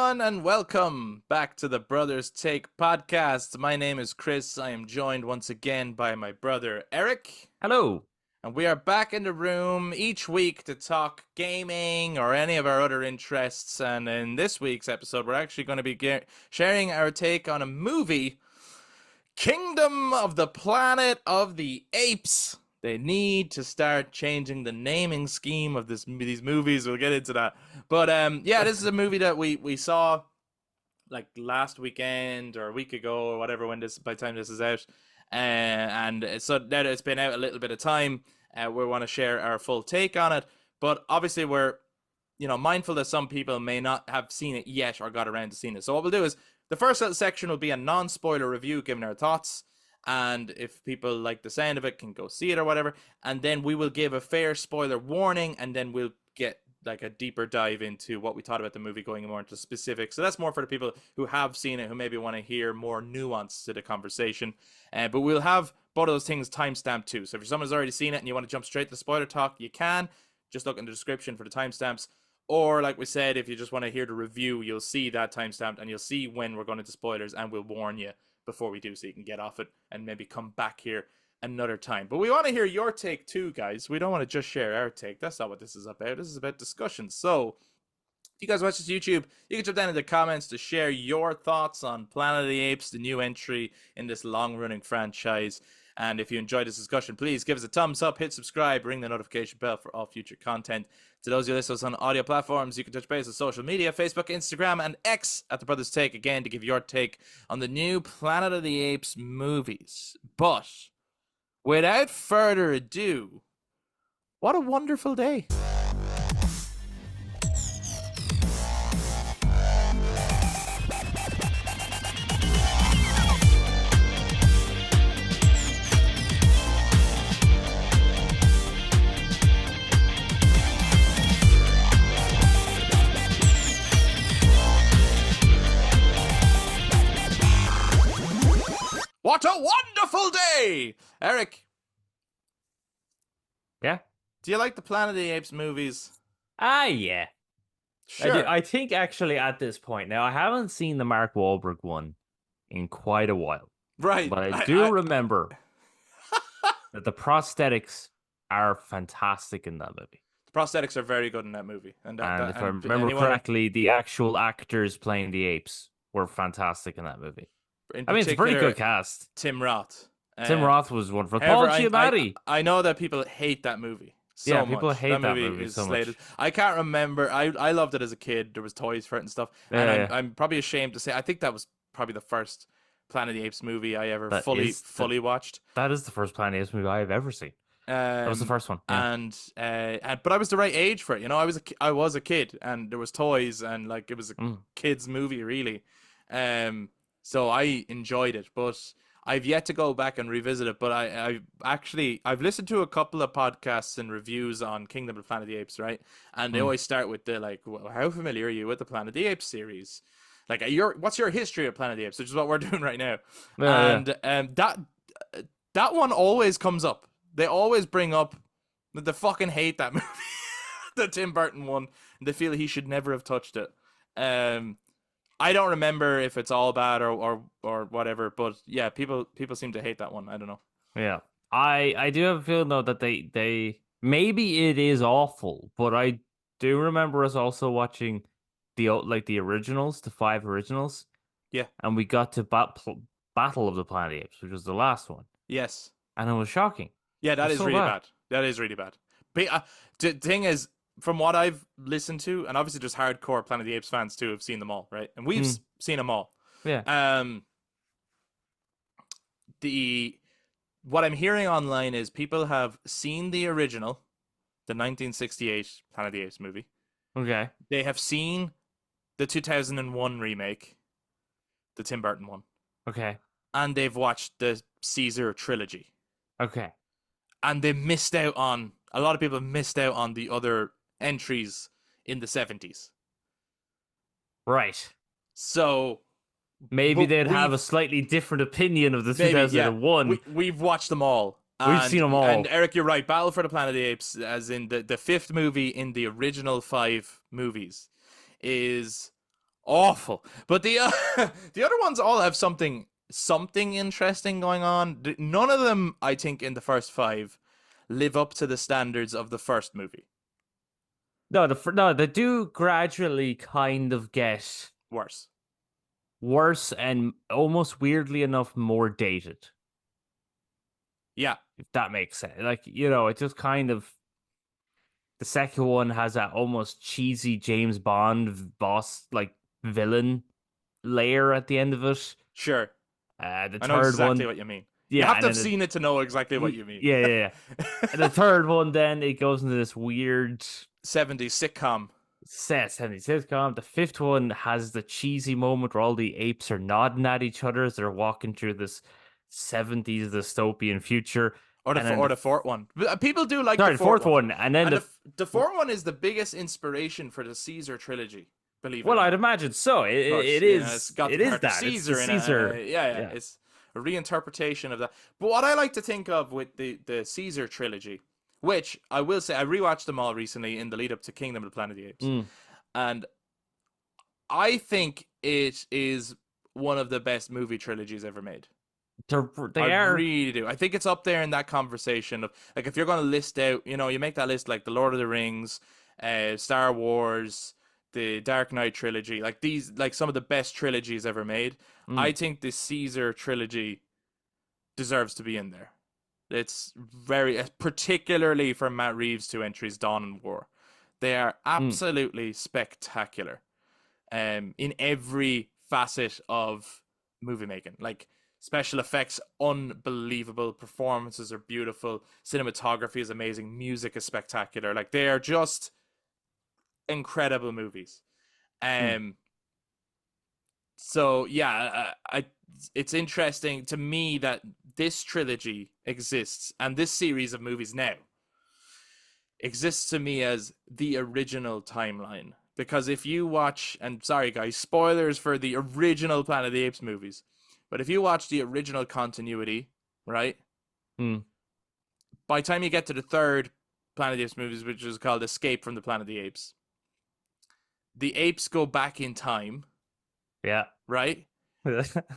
everyone, and welcome back to the Brothers Take podcast. My name is Kris. I am joined once again by my brother Eric. Hello. And we are back in the room each week to talk gaming or any of our other interests. And in this week's episode, we're actually going to be sharing our take on a movie, Kingdom of the Planet of the Apes. They need to start changing the naming scheme of these movies. We'll get into that. But yeah, this is a movie that we saw like last weekend or a week ago or whatever by the time this is out. And so now that it's been out a little bit of time, we want to share our full take on it. But obviously we're mindful that some people may not have seen it yet or got around to seeing it. So what we'll do is the first little section will be a non-spoiler review, giving our thoughts. And if people like the sound of it, can go see it or whatever. And then we will give a fair spoiler warning, and then we'll get like a deeper dive into what we thought about the movie, going more into specifics. So that's more for the people who have seen it, who maybe want to hear more nuance to the conversation. But we'll have both of those things timestamped too. So if someone's already seen it and you want to jump straight to the spoiler talk, you can. Just look in the description for the timestamps. Or like we said, if you just want to hear the review, you'll see that timestamped and you'll see when we're going into spoilers, and we'll warn you before we do, so you can get off it and maybe come back here another time. But we want to hear your take too, guys. We don't want to just share our take. That's not what this is about. This is about discussion. So if you guys watch this YouTube, you can jump down in the comments to share your thoughts on Planet of the Apes, the new entry in this long-running franchise. And if you enjoyed this discussion, please give us a thumbs up, hit subscribe, ring the notification bell for all future content. To those of you listening on audio platforms, you can touch base on social media, Facebook, Instagram, and X at The Brothers Take, again, to give your take on the new Planet of the Apes movies. But without further ado, what a wonderful day. What a wonderful day! Eric. Yeah? Do you like the Planet of the Apes movies? Yeah. Sure. I think actually at this point, now I haven't seen the Mark Wahlberg one in quite a while. Right. But I do remember that the prosthetics are fantastic in that movie. The prosthetics are very good in that movie. And if I remember correctly, the actual actors playing the apes were fantastic in that movie. I mean, it's a pretty good cast. Tim Roth. Tim Roth was wonderful. Paul Giamatti. I know that people hate that movie so much. People hate that movie so much. I can't remember. I loved it as a kid. There was toys for it and stuff. And I'm probably ashamed to say, I think that was probably the first Planet of the Apes movie I ever fully watched. That is the first Planet of the Apes movie I have ever seen. That was the first one. Yeah. But I was the right age for it. I was a kid, and there was toys, and like it was a kid's movie, really. So I enjoyed it, but I've yet to go back and revisit it. But I've listened to a couple of podcasts and reviews on Kingdom of the Planet of the Apes, right? And they always start with the like, well, how familiar are you with the Planet of the Apes series? Like, what's your history of Planet of the Apes? Which is what we're doing right now. That one always comes up. They always bring up that they fucking hate that movie, the Tim Burton one. And they feel he should never have touched it. I don't remember if it's all bad or whatever, but yeah, people seem to hate that one. I don't know. Yeah, I do have a feeling though that they maybe it is awful, but I do remember us also watching the originals, the 5 originals. Yeah, and we got to Battle of the Planet of the Apes, which was the last one. Yes, and it was shocking. Yeah, that is really bad. That is really bad. But the thing is, from what I've listened to, and obviously just hardcore Planet of the Apes fans too have seen them all, right? And we've seen them all. Yeah. What I'm hearing online is people have seen the original, the 1968 Planet of the Apes movie. Okay. They have seen the 2001 remake, the Tim Burton one. Okay. And they've watched the Caesar Trilogy. Okay. And they missed out on, a lot of people missed out on the other entries in the 70s. Right. So maybe they'd have a slightly different opinion of the 2001. Yeah. We've watched them all. We've seen them all. And Eric, you're right. Battle for the Planet of the Apes, as in the 5th movie in the original 5 movies, is awful. But the the other ones all have something interesting going on. None of them, I think, in the first five, live up to the standards of the first movie. No, they do gradually kind of get Worse. worse and almost weirdly enough more dated, Yeah, if that makes sense. Like, it just kind of the second one has that almost cheesy James Bond boss like villain layer at the end of it. sure. The I know third exactly one, what you mean. You yeah, have and to have then seen it to know exactly what you mean. yeah, yeah, yeah. And the third one, then it goes into this weird 70s sitcom. set 70s sitcom. The fifth one has the cheesy moment where all the apes are nodding at each other as they're walking through this 70s dystopian future. And then Or the fourth one. People do like the sorry, the fourth fourth one. one, and then And the fourth one is the biggest inspiration for the Caesar trilogy, believe it well, or I'd not. imagine so. Of course, you know, it's got the It is character that. It's the Caesar in it. Caesar. Yeah, Yeah. it's a reinterpretation of that. But what I like to think of with the Caesar trilogy, which I will say, I rewatched them all recently in the lead up to Kingdom of the Planet of the Apes, Mm. and I think it is one of the best movie trilogies ever made. I They are. really do. I think it's up there in that conversation of like if you're going to list out, you make that list like the Lord of the Rings, Star Wars, the Dark Knight trilogy, like these, like some of the best trilogies ever made. I Mm. think the Caesar trilogy deserves to be in there. It's very, particularly for Matt Reeves' two entries, Dawn and War. They are Mm. absolutely spectacular in every facet of movie making. Like special effects, unbelievable. Performances are beautiful. Cinematography is amazing. Music is spectacular. Like they are just incredible movies. Mm. Um. So yeah, it's interesting to me that this trilogy exists and this series of movies now exists to me as the original timeline. Because if you watch, and sorry guys, spoilers for the original Planet of the Apes movies, but if you watch the original continuity, right, Mm. by the time you get to the third Planet of the Apes movies, which is called Escape from the Planet of the apes go back in time, Yeah. right,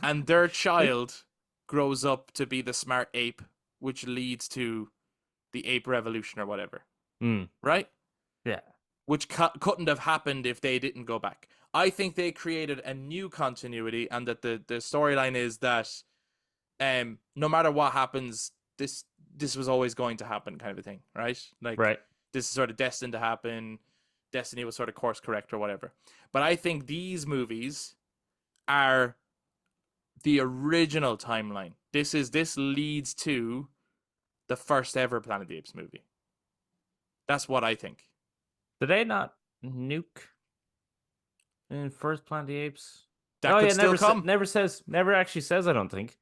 and their child grows up to be the smart ape, which leads to the ape revolution or whatever, Mm. right? Yeah. Which couldn't have happened if they didn't go back. I think they created a new continuity, and that the storyline is that no matter what happens, this was always going to happen, kind of a thing, right? Like Right. this is sort of destined to happen. Destiny was sort of course correct or whatever. But I think these movies are the original timeline. This leads to the first ever Planet of the Apes movie. That's what I think. Did they not nuke in first Planet of the Apes? That Oh could yeah, still come. never actually says. I don't think.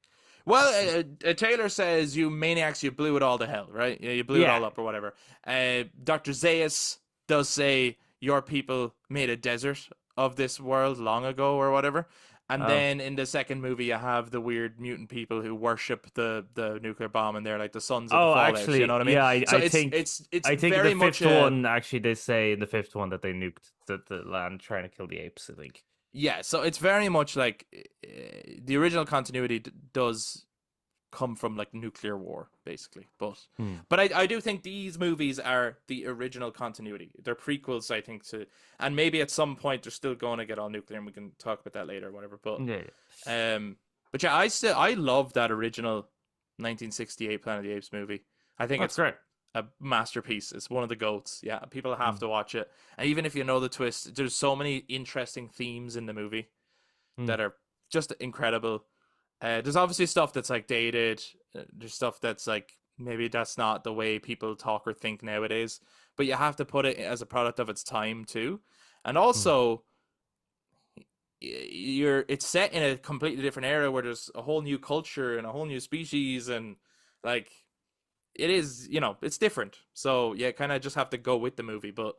Well, Taylor says, "You maniacs, you blew it all to hell, right? Yeah, you blew it Yeah. all up, or whatever." Dr. Zaius does say your people made a desert of this world long ago, or whatever. And Oh. then in the second movie, you have the weird mutant people who worship the nuclear bomb, and they're like the sons of the Oh, Fallout. You know actually, what I mean? yeah. So it's I think the very much fifth a one actually they say in the fifth one that they nuked the land trying to kill the apes. I think. yeah. So it's very much like the original continuity does come from like nuclear war basically, Hmm. but I do think these movies are the original continuity. They're prequels, I think, to, and maybe at some point they're still going to get all nuclear and we can talk about that later or whatever, Yeah. um but yeah, I love that original 1968 Planet of the Apes movie. I think That's it's great. a masterpiece. It's one of the goats. Yeah, people Hmm. have to watch it, and even if you know the twist, there's so many interesting themes in the movie Hmm. that are just incredible. There's obviously stuff that's like dated. There's stuff that's like maybe that's not the way people talk or think nowadays. But you have to put it as a product of its time too. And Hmm. also, it's set in a completely different era where there's a whole new culture and a whole new species, and like it is, it's different. So yeah, kind of just have to go with the movie. But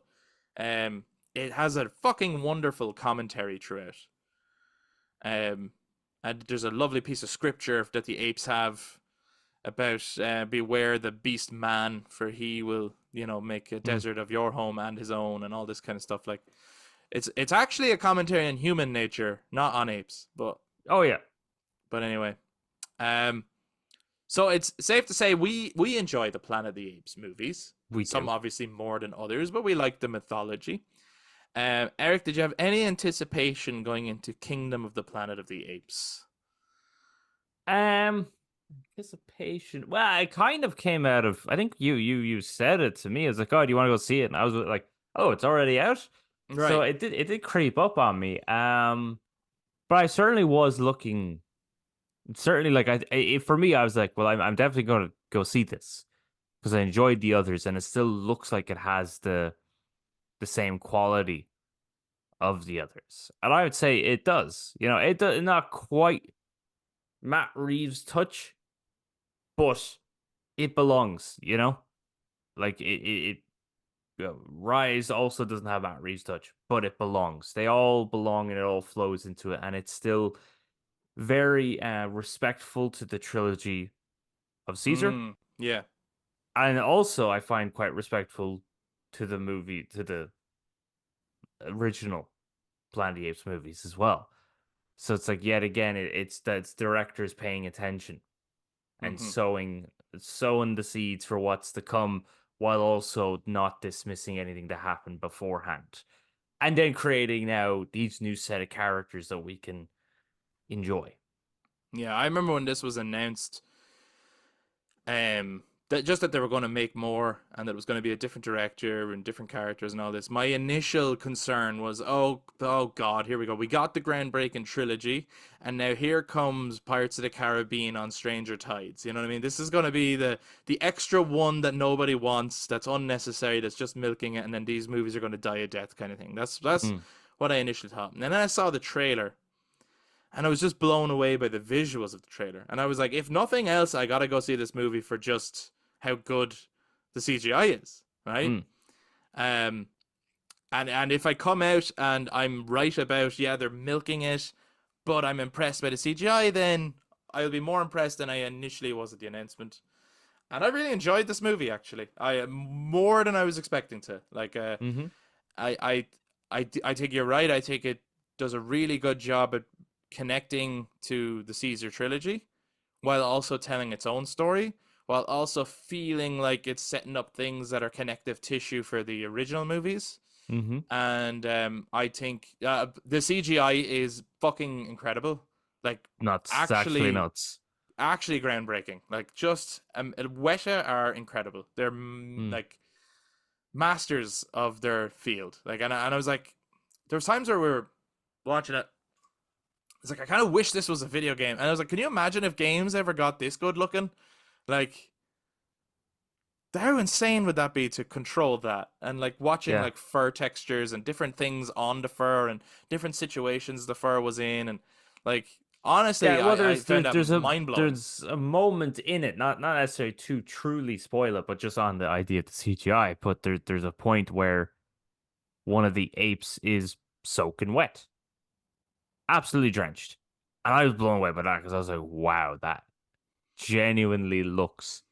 it has a fucking wonderful commentary throughout. Um, and there's a lovely piece of scripture that the apes have about beware the beast man, for he will, make a Hmm. desert of your home and his own, and all this kind of stuff. Like, It's actually a commentary on human nature, not on apes. Oh yeah, But anyway, um, so it's safe to say we enjoy the Planet of the Apes movies. we Some do. obviously more than others, but we like the mythology. Eric, did you have any anticipation going into Kingdom of the Planet of the Apes? Um, Anticipation. Well, it kind of came out of. I think you said it to me. It's like, oh, do you want to go see it? And I was like, oh, it's already out. So Right. it did creep up on me. But I certainly was looking. Certainly, like for me, I was like, well, I'm definitely going to go see this because I enjoyed the others, and it still looks like it has the same quality of the others. And I would say it does. It does not quite Matt Reeves' touch, but it belongs. Like Rise also doesn't have Matt Reeves' touch, but it belongs. They all belong, and it all flows into it, and it's still very respectful to the trilogy of Caesar, Yeah. and also I find quite respectful to the original Planet of the Apes movies as well. So it's like yet again, it's that directors paying attention and Mm-hmm. sowing the seeds for what's to come, while also not dismissing anything that happened beforehand, and then creating now these new set of characters that we can enjoy. Yeah, I remember when this was announced, that just that they were going to make more and that it was going to be a different director and different characters and all this. My initial concern was, oh God, here we go. We got the groundbreaking trilogy, and now here comes Pirates of the Caribbean on Stranger Tides. You know what I mean? This is going to be the extra one that nobody wants, that's unnecessary, that's just milking it, and then these movies are going to die a death kind of thing. That's Mm, what I initially thought. And then I saw the trailer, and I was just blown away by the visuals of the trailer. And I was like, if nothing else, I gotta go see this movie for just how good the CGI is, right? mm, Um, and if I come out and I'm right about, yeah, they're milking it, but I'm impressed by the CGI, then I'll be more impressed than I initially was at the announcement. And I really enjoyed this movie, actually. I more than I was expecting to. Like, mm-hmm, I, I, I think you're right. I think it does a really good job at connecting to the Caesar trilogy while also telling its own story, while also feeling like it's setting up things that are connective tissue for the original movies. mm-hmm. And I think the CGI is fucking incredible. Like, Nuts, actually actually, nuts. actually groundbreaking. Like, just Weta are incredible. They're Mm, like masters of their field. Like, and I was like, there was times where we were watching it. It's like I kind of wish this was a video game, and I was like, can you imagine if games ever got this good looking? Like, how insane would that be to control that and like watching yeah. like fur textures and different things on the fur and different situations the fur was in, and like Yeah, honestly, well, I there's found there's that there's a mind blowing. there's a moment in it, not necessarily to truly spoil it, but just on the idea of the CGI. But there's a point where one of the apes is soaking wet, absolutely drenched, and I was blown away by that because I was like, wow, that genuinely looks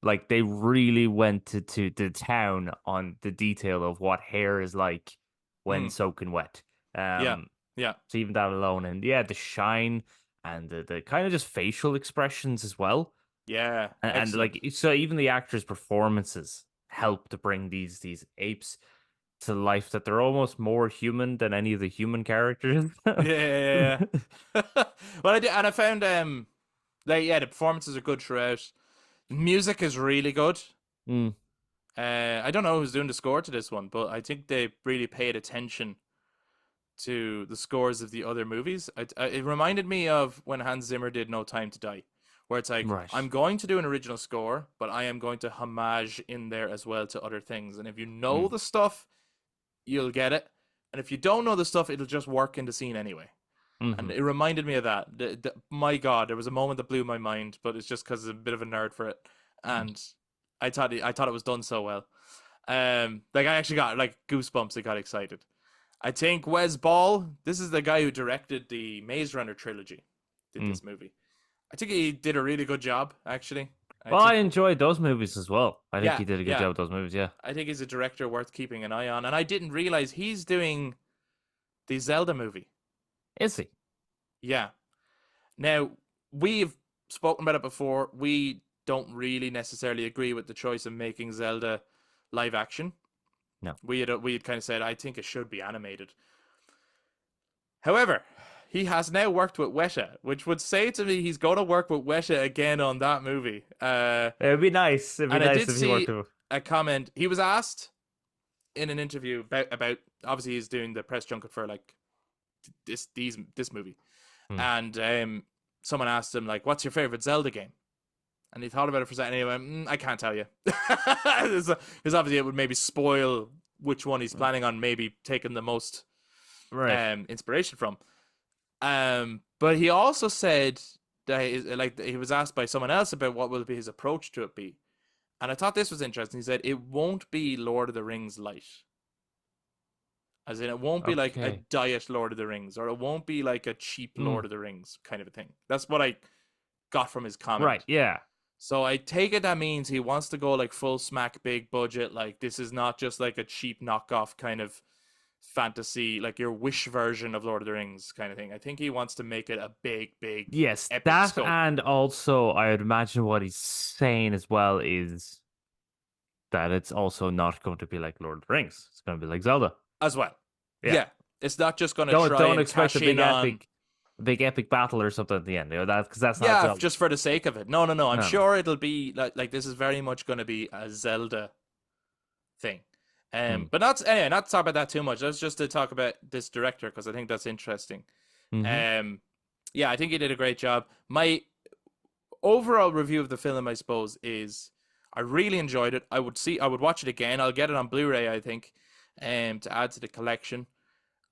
like they really went to the town on the detail of what hair is like when Mm, soaking wet. yeah, Um, yeah, so even that alone, and yeah, the shine and the kind of just facial expressions as well, yeah, and excellent. like so even the actors' performances help to bring these apes to life. That they're almost more human than any of the human characters. Yeah, yeah, yeah. Well, I did, and I found like yeah, the performances are good throughout. Music is really good. Mm, I don't know who's doing the score to this one, but I think they really paid attention to the scores of the other movies. It reminded me of when Hans Zimmer did No Time to Die, where it's like, right. I'm going to do an original score, but I am going to homage in there as well to other things. And if you know Mm, the stuff, you'll get it. And if you don't know the stuff, it'll just work in the scene anyway. And hmm it reminded me of that. My God, there was a moment that blew my mind, but it's just because I'm a bit of a nerd for it. And I thought it was done so well. Like I actually got like goosebumps. I got excited. I think Wes Ball, this is the guy who directed the Maze Runner trilogy, did mm. this movie. I think he did a really good job, actually. I Well, I think, enjoyed those movies as well. I think yeah, he did a good yeah. job with those movies. Yeah. I think he's a director worth keeping an eye on. And I didn't realize he's doing. the Zelda movie. Is he? Yeah. Now, we've spoken about it before. We don't really necessarily agree with the choice of making Zelda live action. No. We had kind of said I think it should be animated. However, he has now worked with Weta, which would say to me he's going to work with Weta again on that movie. It'd be nice. It'd be And I nice did if he worked see with. a comment. He was asked in an interview about obviously he's doing the press junket for like this movie, Hmm. and someone asked him like, "What's your favorite Zelda game?" And he thought about it for a second. And he went, "I can't tell you," because obviously it would maybe spoil which one he's planning on maybe taking the most Right. inspiration from. But he also said that like he was asked by someone else about what will be his approach to it be, and I thought this was interesting. He said it won't be Lord of the Rings light, as in it won't be like a Okay. diet Lord of the Rings, or it won't be like a cheap Hmm. Lord of the Rings kind of a thing. That's what I got from his Right. comment. Yeah. So I take it that means he wants to go like full smack big budget. Like this is not just like a cheap knockoff kind of fantasy, like your Wish version of Lord of the Rings kind of thing. I think he wants to make it a big Yes. epic That, scope and also I would imagine what he's saying as well is that it's also not going to be like Lord of the Rings. It's going to be like Zelda. as well. Yeah. Yeah, it's not just going to Don't try don't and expect cash in on a big epic battle or something at the end. You know that because that's not yeah, Zelda. just for the sake of it. No, no, no. I'm No, no. sure it'll be like this is very much going to be a Zelda thing. Hmm. But not anyway, not to talk about that too much. Let's just to talk about this director because I think that's interesting. Mm-hmm. Yeah, I think he did a great job. My overall review of the film, I suppose, is I really enjoyed it. I would watch it again. I'll get it on Blu-ray, I think, to add to the collection.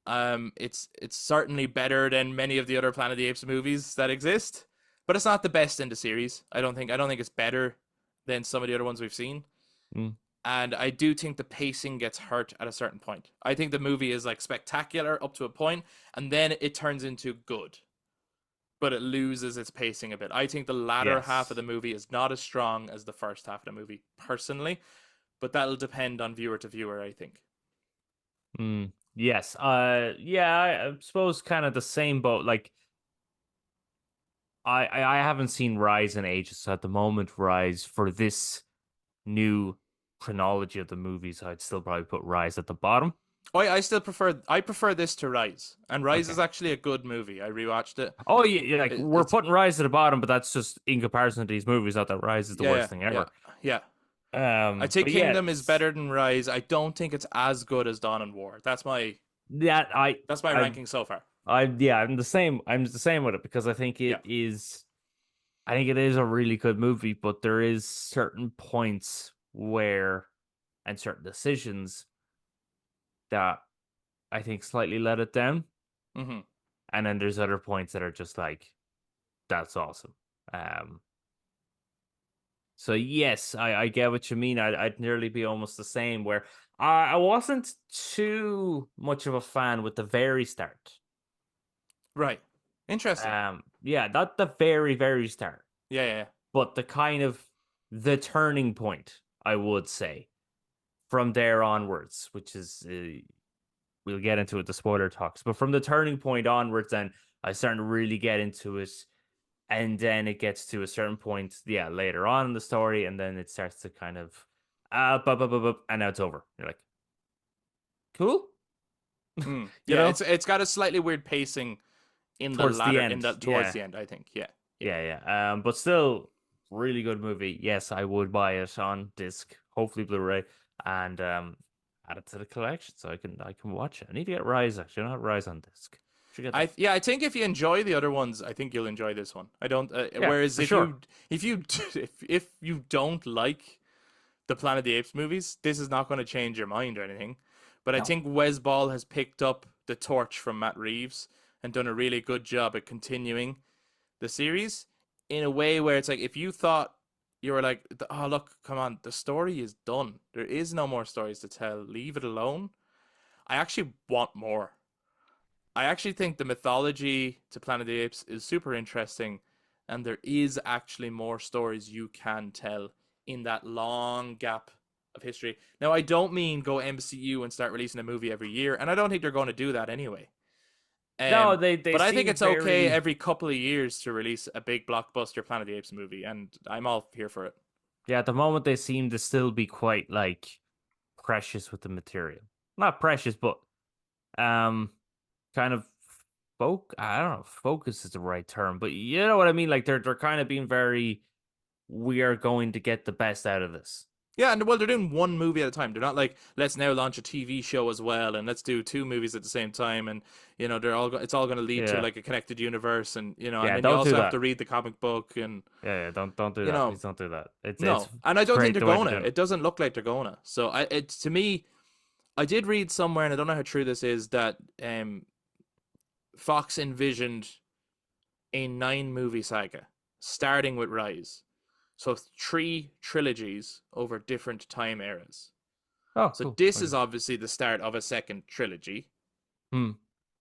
It's certainly better than many of the other Planet of the Apes movies that exist, but it's not the best in the series. I don't think it's better than some of the other ones we've seen. Mm. And I do think the pacing gets hurt at a certain point. I think the movie is like spectacular up to a point, and then it turns into good, but it loses its pacing a bit. I think the latter half of Yes. the movie is not as strong as the first half of the movie, personally, but that'll depend on viewer to viewer, I think. Mm. Yes. Yeah. I suppose kind of the same boat. Like I haven't seen Rise in ages. So at the moment, Rise for this new chronology of the movies, I'd still probably put Rise at the bottom. Oh, I prefer this to Rise, and Rise is Okay. actually a good movie. I rewatched it. Oh yeah, yeah, like we're It's putting Rise at the bottom, but that's just in comparison to these movies. Not that Rise is the yeah, worst thing yeah, ever. yeah. I think But yeah, Kingdom is better than Rise. I don't think it's as good as Dawn and War. that That's my ranking so far. yeah, I'm the same. I'm the same with it because I think Yeah. it is. I think it is a really good movie, but there is certain points where and certain decisions that I think slightly let it down, Mm-hmm. and then there's other points that are just like that's awesome. Um, so yes, I get what you mean. I'd nearly be almost the same where I wasn't too much of a fan with the very start. Right. Interesting. Yeah, not the very start, Yeah, yeah, yeah. but the kind of the turning point, I would say, from there onwards, which is we'll get into it the spoiler talks, but from the turning point onwards, then I started to really get into it, and then it gets to a certain point, yeah, later on in the story, and then it starts to kind of and now it's over. You're like, cool, Mm. you Yeah, know, it's got a slightly weird pacing towards the end, towards yeah, the end, I think. Yeah. Yeah. yeah. But still, really good movie. Yes, I would buy it on disc, hopefully Blu-ray, and add it to the collection so I can watch it. I need to get Rise actually. I don't have Rise on disc. Should get that. I think if you enjoy the other ones, I think you'll enjoy this one. I don't. Yeah, Whereas for sure. if you if you don't like the Planet of the Apes movies, this is not going to change your mind or anything. But I No. think Wes Ball has picked up the torch from Matt Reeves and done a really good job at continuing the series in a way where it's like if you thought you were like, oh look, come on, the story is done. There is no more stories to tell. Leave it alone. I actually want more. I actually think the mythology to Planet of the Apes is super interesting, and there is actually more stories you can tell in that long gap of history. Now, I don't mean go MCU and start releasing a movie every year, and I don't think they're going to do that anyway. No, they But I think seem it's okay very. every couple of years to release a big blockbuster Planet of the Apes movie, and I'm all here for it. Yeah, at the moment they seem to still be quite like precious with the material. Not precious, but um kind of I don't know if focus is the right term, but you know what I mean? Like they're kind of being very, we are going to get the best out of this. Yeah, and well, they're doing one movie at a time. They're not like, let's now launch a TV show as well, and let's do two movies at the same time, and it's all going to lead to Yeah. like a connected universe, and and Yeah, then you don't do also have to that. read the comic book, and Yeah, don't do you that. know, Please don't do that. It's no, and I don't think great they're the way they're gonna. doing it. It doesn't look like they're gonna. So to me, I did read somewhere, and I don't know how true this is, that Fox envisioned a 9 movie saga starting with Rise. So 3 trilogies over different time eras. Oh, So cool. this Okay. is obviously the start of a second trilogy. Hmm.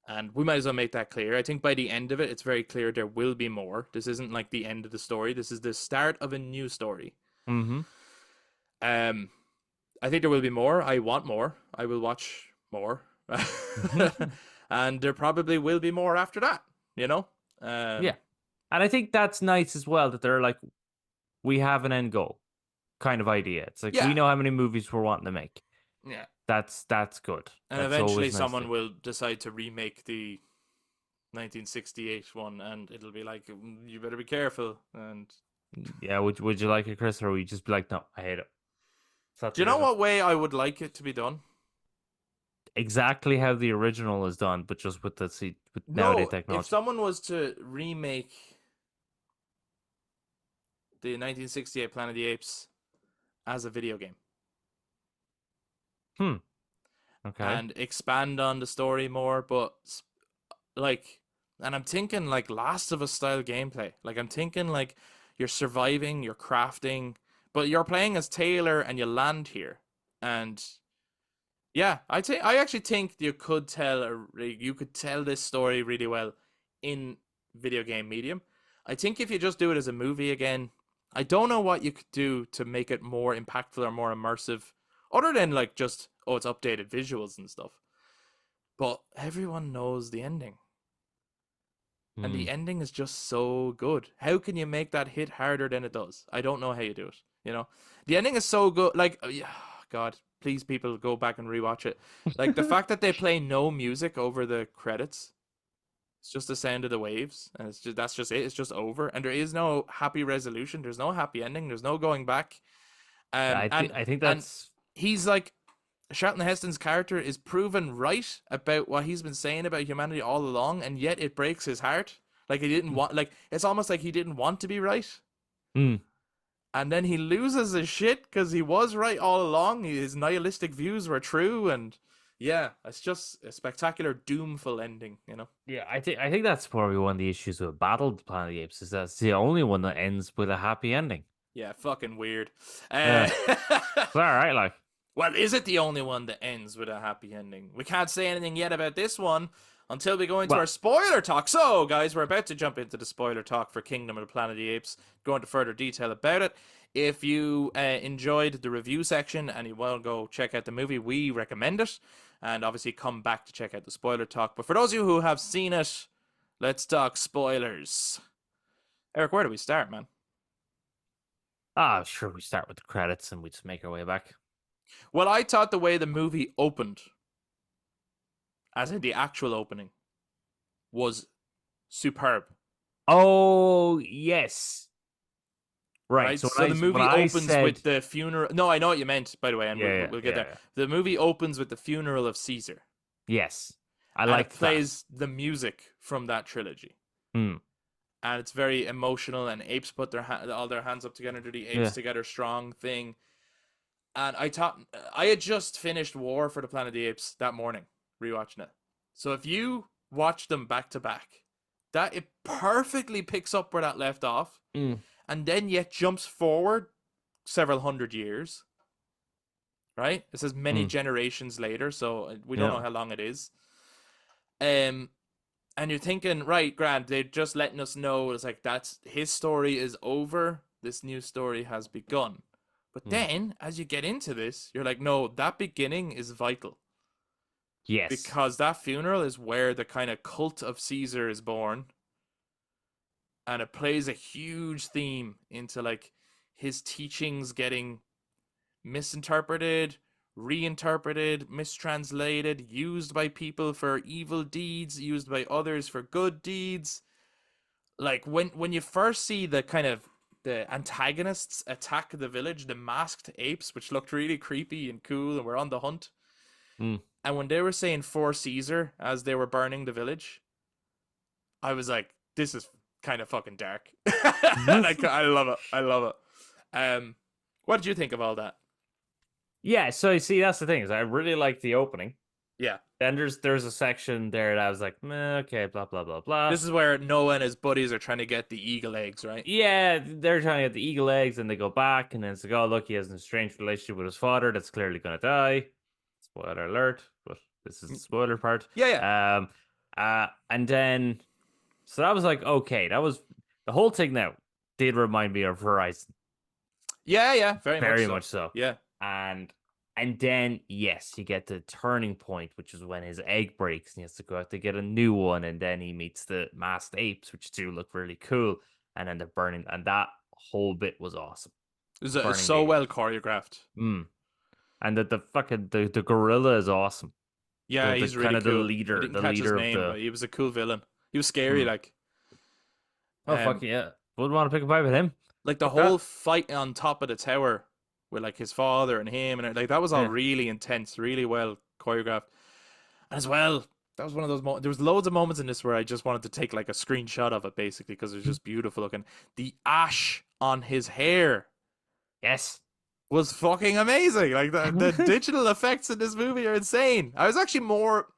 And we might as well make that clear. I think by the end of it, it's very clear there will be more. This isn't like the end of the story. This is the start of a new story. Mm-hmm. Um, I think there will be more. I want more. I will watch more. And there probably will be more after that, you know? Yeah. Um, And I think that's nice as well that they're like, we have an end goal kind of idea. It's like we yeah, know how many movies we're wanting to make. yeah. That's good. And That's eventually always nice someone to. will decide to remake the 1968 one, and it'll be like, you better be careful. And Yeah, would you like it, Chris, or would you just be like, no, I hate it. It's not do you too know different. what way I would like it to be done? Exactly how the original is done, but just with with nowadays No, if technology. someone was to remake the 1968 Planet of the Apes as a video game Hmm. Okay. and expand on the story more, but like, and I'm thinking like Last of Us style gameplay. Like, I'm thinking like you're surviving, you're crafting, but you're playing as Taylor and you land here. And yeah, I actually think you could tell this story really well in video game medium. I think if you just do it as a movie again, I don't know what you could do to make it more impactful or more immersive, other than like just, oh, it's updated visuals and stuff. But everyone knows the ending, and Hmm. the ending is just so good. How can you make that hit harder than it does? I don't know how you do it. The ending is so good. Like, yeah, God, please, people, go back and rewatch it. Like the fact that they play no music over the credits. It's just the sound of the waves, and that's just it. It's just over, and there is no happy resolution. There's no happy ending. There's no going back. I And think I think and that's he's like, Charlton Heston's character is proven right about what he's been saying about humanity all along, and yet it breaks his heart. Like he didn't want. Like it's almost like he didn't want to be right, hmm. and then he loses his shit because he was right all along. His nihilistic views were true, and yeah, it's just a spectacular, doomful ending. Yeah, I think that's probably one of the issues with Battle Planet of the Apes is that it's the only one that ends with a happy ending. Yeah, fucking weird. Yeah, Uh, it's all right. Like, well, is it the only one that ends with a happy ending? We can't say anything yet about this one until we go into well, our spoiler talk. So, guys, we're about to jump into the spoiler talk for Kingdom of the Planet of the Apes, go into further detail about it. If you enjoyed the review section and you want to go check out the movie, we recommend it. And obviously, come back to check out the spoiler talk. But for those of you who have seen it, let's talk spoilers. Eric, where do we start, man? sure, we start with the credits and we just make our way back. Well, I thought the way the movie opened, as in the actual opening, was superb. Oh yes, right. Right, So so the when movie I opens with said the funeral. No, I know what you meant, by the way, and yeah, yeah, we'll get yeah, there. yeah. The movie opens with the funeral of Caesar, Yes, I and it liked that. plays the music from that trilogy, Hmm. and it's very emotional. And apes put all their hands up together, do the apes Yeah. together strong thing. And I thought I had just finished War for the Planet of the Apes that morning, rewatching it. So if you watch them back to back, that it perfectly picks up where that left off, Mm. and then yet jumps forward several hundred years. Right? It says many Mm. generations later, so we don't know Yeah. how long it is. Um, and you're thinking, right, Grant, they're just letting us know it's like that's his story is over. This new story has begun. But Mm. then, as you get into this, you're like, no, that beginning is vital. Yes. because that funeral is where the kind of cult of Caesar is born, and it plays a huge theme into like his teachings getting misinterpreted, reinterpreted, mistranslated, used by people for evil deeds, used by others for good deeds. Like when you first see the kind of the antagonists attack the village, the masked apes, which looked really creepy and cool, and were on the hunt. Mm. And when they were saying "for Caesar" as they were burning the village, I was like, "This is kind of fucking dark." And I love it. I love it. What did you think of all that? Yeah, so you see, that's the thing is I really like the opening. Yeah, Then there's a section there that I was like, meh, okay, blah blah blah blah. this is where Noah and his buddies are trying to get the eagle eggs, right? Yeah, they're trying to get the eagle eggs, and they go back, and then it's like, oh look, he has an estranged relationship with his father that's clearly gonna die. Spoiler alert, but this is the spoiler part. Yeah, yeah, And then so that was like, okay, that was the whole thing. Now did remind me of Horizon, yeah, yeah. Very much very so. much so. Yeah, And then yes, you get the turning point, which is when his egg breaks and he has to go out to get a new one, and then he meets the masked apes, which do look really cool, and then they're burning, and that whole bit was awesome. it's Burning so the well choreographed. and the fucking the gorilla is awesome. Yeah, The he's kind really of cool. I the didn't catch his leader of name, the but he was a cool villain. He was scary, mm. Oh fuck um, yeah, would want to pick a fight with him. like the Fuck whole that. fight on top of the tower with like his father and him, and like that was all Yeah. really intense, really well choreographed. And as well, that was one of those moments. There was loads of moments in this where I just wanted to take like a screenshot of it, basically, because it was just beautiful looking. The ash on his hair Yes. was fucking amazing. Like the digital effects in this movie are insane. I was actually more.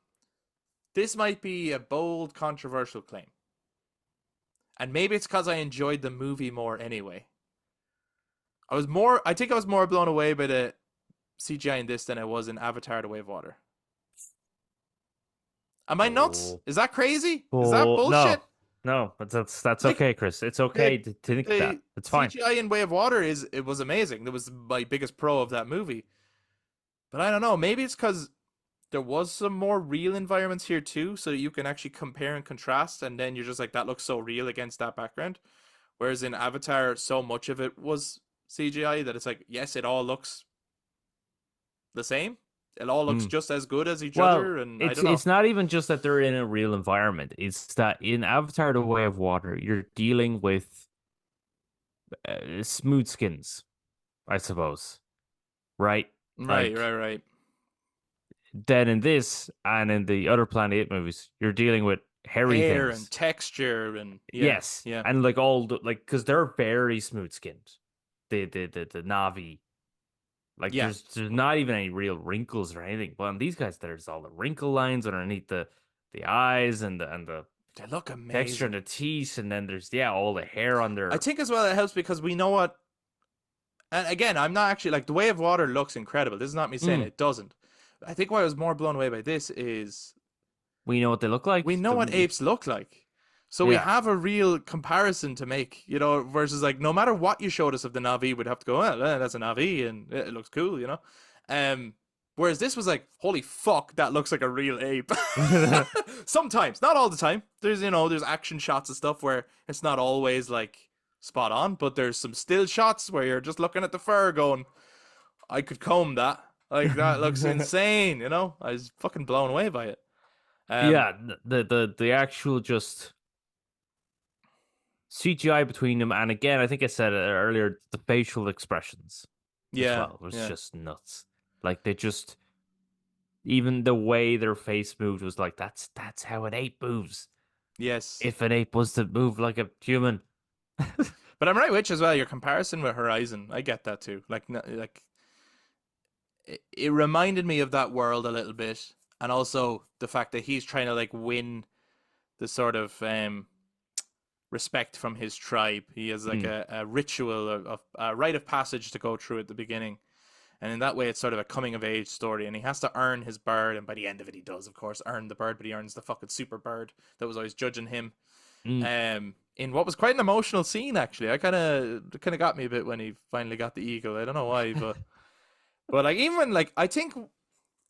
This might be a bold, controversial claim, and maybe it's because I enjoyed the movie more anyway. I think I was more blown away by the CGI in this than I was in Avatar: The Way of Water. Am I nuts? Oh. Is that crazy? Is that Oh bullshit? no. No, that's Like okay, Chris. It's okay the to think that. the It's fine. CGI in Way of Water it was amazing. That was my biggest pro of that movie. But I don't know. Maybe it's because there was some more real environments here too, so that you can actually compare and contrast, and then you're just like, that looks so real against that background. Whereas in Avatar, so much of it was CGI that it's like, yes, it all looks the same. It all looks Mm. just as good as each Well, other, and I don't know. it's not even just that they're in a real environment. It's that in Avatar: The Way of Water, you're dealing with smooth skins, I suppose, right? Right, Like right, right. then in this and in the other Planet 8 movies, you're dealing with hairy Hair and things. texture, and yeah, Yes, yeah, and like all the like because they're very smooth skinned. The Navi, like yeah. there's not even any real wrinkles or anything. But on these guys, there's all the wrinkle lines underneath the eyes and the They look texture and amazing. the teeth, and then there's all the hair on I their think as well it helps because we know what. And again, I'm not actually like, The Way of Water looks incredible. This is not me saying mm, it doesn't. I think why I was more blown away by this is we know what they look we like. know what apes look like. So we Yeah. have a real comparison to make, versus like no matter what you showed us of the Navi, we'd have to go, well, that's a Navi and it looks cool. Um, whereas this was like, holy fuck, that looks like a real ape. Sometimes, not all the time. There's action shots and stuff where it's not always like spot on, but there's some still shots where you're just looking at the fur going, I could comb that. Like that looks insane. I was fucking blown away by it. Um, Yeah, the actual just CGI between them, and again, I think I said it earlier, the facial expressions as yeah, well was yeah, just nuts. Like they just even the way their face moved was like that's how an ape moves. yes. If an ape was to move like a human. But I'm right with you as well. Your comparison with Horizon, I get that too. Like it reminded me of that world a little bit, and also the fact that he's trying to like win the sort of respect from his tribe. He has like Mm, a ritual of a rite of passage to go through at the beginning. And in that way, it's sort of a coming of age story. And he has to earn his bird. And by the end of it, he does, of course, earn the bird, but he earns the fucking super bird that was always judging him. mm. In what was quite an emotional scene, actually. I kind of got me a bit when he finally got the eagle. I don't know why, but like even when like I think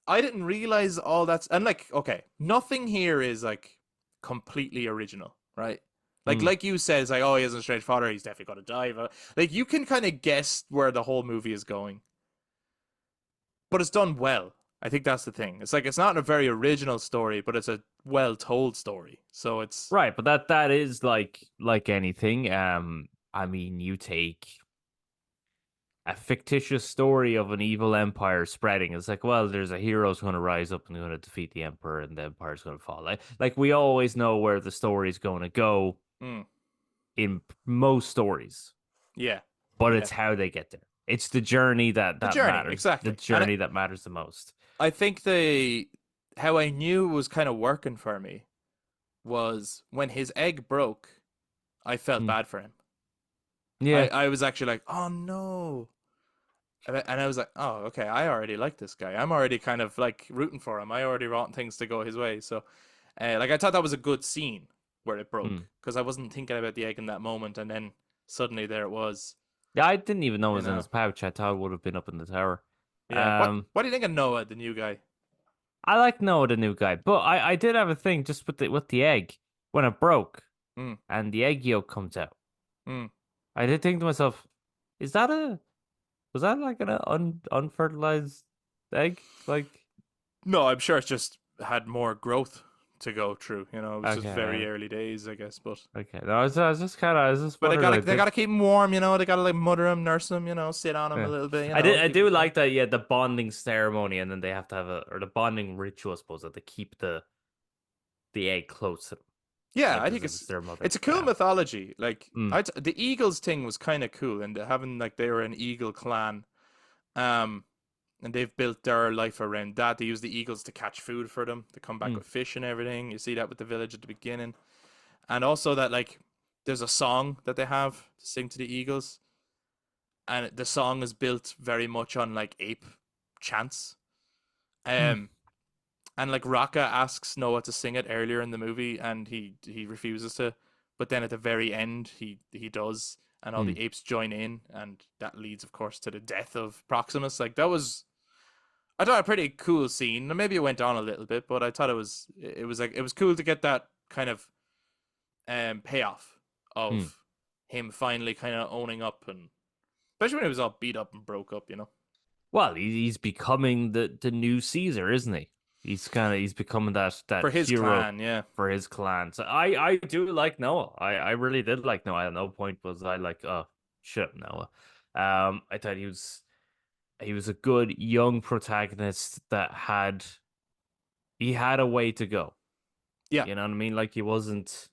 I didn't realize all that's and like okay, nothing here is like completely original, right? Mm. Like you said, it's like oh he has a strange father, he's definitely gonna die. But like you can kind of guess where the whole movie is going, but it's done well. I think that's the thing. It's like it's not a very original story, but it's a well told story. So it's Right, but that is like anything. I mean, you take a fictitious story of an evil empire spreading. It's like, well, there's a hero's going to rise up and going to defeat the emperor, and the empire's going to fall. Like we always know where the story's going to go mm, in most stories, yeah, but yeah, it's how they get there. It's the journey the that journey matters. The exactly. And journey that matters the most. I think the how I knew it was kind of working for me was when his egg broke. I felt Mm. bad for him. Yeah. I was actually like, oh no. And I was like, oh, okay, I already like this guy. I'm already kind of like rooting for him. I already want things to go his way. So, like, I thought that was a good scene where it broke Mm. because I wasn't thinking about the egg in that moment. And then suddenly there it was, Yeah, I didn't even know it you was in know. his pouch. I thought it would have been up in the tower. Yeah. Um, What do you think of Noah, the new guy? I like Noah, the new guy, but I did have a thing just with the egg when it broke Mm, and the egg yolk comes out. mm. I did think to myself, is that a was that like an unfertilized egg? Like, No, I'm sure it's just had more growth to go through. You know, it was just very okay, early days, I guess. But no, I was just kind of, I was just but wondering, like, they gotta keep him warm. You know, they gotta like mother him, nurse him. You know, sit on him a yeah. little bit. You know, I keep him do fed. like that, yeah, the bonding ceremony, and then they have to have or the bonding ritual, I suppose, that they keep the egg close to them, Yeah, like I as think if it's their mother. it's a cool Yeah. mythology. Like Mm, the Eagles thing was kind of cool, and having like they were an Eagle clan, um, and they've built their life around that. They use the Eagles to catch food for them. They come back mm, with fish and everything. You see that with the village at the beginning, and also that like there's a song that they have to sing to the Eagles, and the song is built very much on like ape chants. mm, Um, and like Raka asks Noah to sing it earlier in the movie, and he refuses to. But then at the very end, he does, and all mm. the apes join in, and that leads, of course, to the death of Proximus. Like that was, I thought a pretty cool scene. Maybe it went on a little bit, but I thought it was like it was cool to get that kind of payoff Mm. of him finally kind of owning up, and especially when he was all beat up and broke up, you know. Well, he's becoming the new Caesar, isn't he? He's becoming that For his hero clan, yeah. for his clan. So I do like Noah. I really did like Noah. At no point was I like, oh shit, Noah. I thought he was a good young protagonist that he had a way to go. Yeah. You know what I mean? Like he wasn't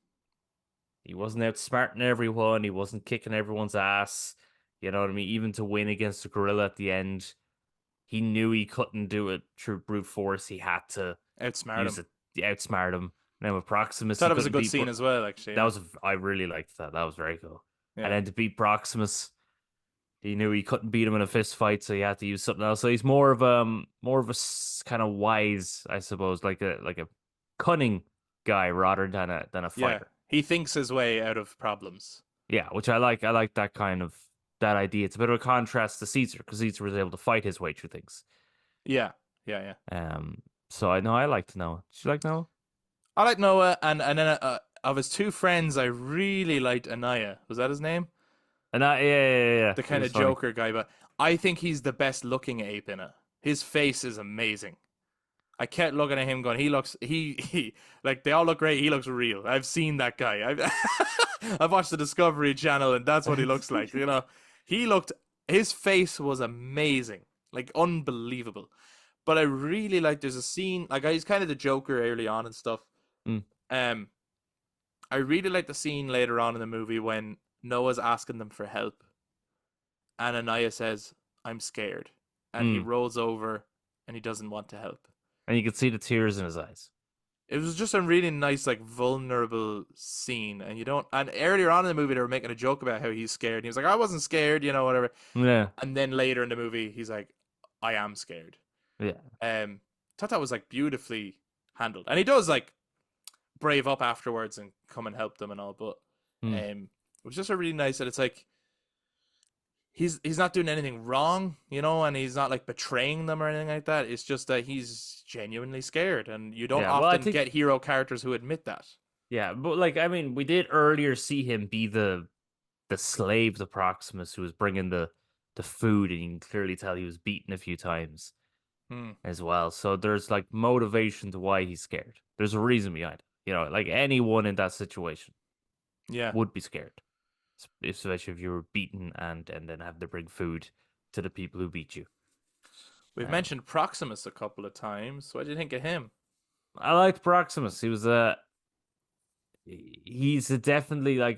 outsmarting everyone. He wasn't kicking everyone's ass. You know what I mean? Even to win against the gorilla at the end, he knew he couldn't do it through brute force. He had to Outsmart use him. it, outsmart him. Now with Proximus, he Thought it was a couldn't good beat. scene as well, actually, That yeah. was I really liked that. That was very cool. And Yeah. then to beat Proximus, he knew he couldn't beat him in a fist fight, so he had to use something else. So he's more of a kind of wise, I suppose, like a cunning guy rather than a Yeah. fighter. He thinks his way out of problems. Yeah, which I like. I like that kind of that idea. It's a bit of a contrast to Caesar because Caesar was able to fight his way through things. Yeah. Yeah, yeah. Um, so I know I like to know. Did you like Noah? I like Noah, and then of his two friends, I really liked Anaya. Was that his name? And yeah. The He kind was of funny. Joker guy, but I think he's the best looking ape in it. His face is amazing. I kept looking at him going, he like they all look great. He looks real. I've seen that guy. I've watched the Discovery Channel, and that's what he looks like. You know, he looked. His face was amazing, like unbelievable. But I really like. There's a scene like he's kind of the Joker early on and stuff. Mm, Um, I really like the scene later on in the movie when Noah's asking them for help, and Anaya says, "I'm scared," and he mm. rolls over and he doesn't want to help. And you could see the tears in his eyes. It was just a really nice, like, vulnerable scene, and you don't. And earlier on in the movie, they were making a joke about how he's scared. And he was like, "I wasn't scared," you know, whatever. Yeah, And then later in the movie, he's like, "I am scared." yeah. Thought that was like beautifully handled, and he does like brave up afterwards and come and help them and all. But Mm, it was just a really nice. And it's like he's not doing anything wrong, you know, and he's not like betraying them or anything like that. It's just that he's genuinely scared, and you don't Yeah, well, I often think get hero characters who admit that. yeah, but like I mean, we did earlier see him be the slave to Proximus who was bringing the food, and you can clearly tell he was beaten a few times Hmm. as well. So there's like motivation to why he's scared. There's a reason behind it. You know, like anyone in that situation Yeah. would be scared, especially if you were beaten and then have to bring food to the people who beat you. We've Um, mentioned Proximus a couple of times. What do you think of him? I liked Proximus. He was a he's definitely like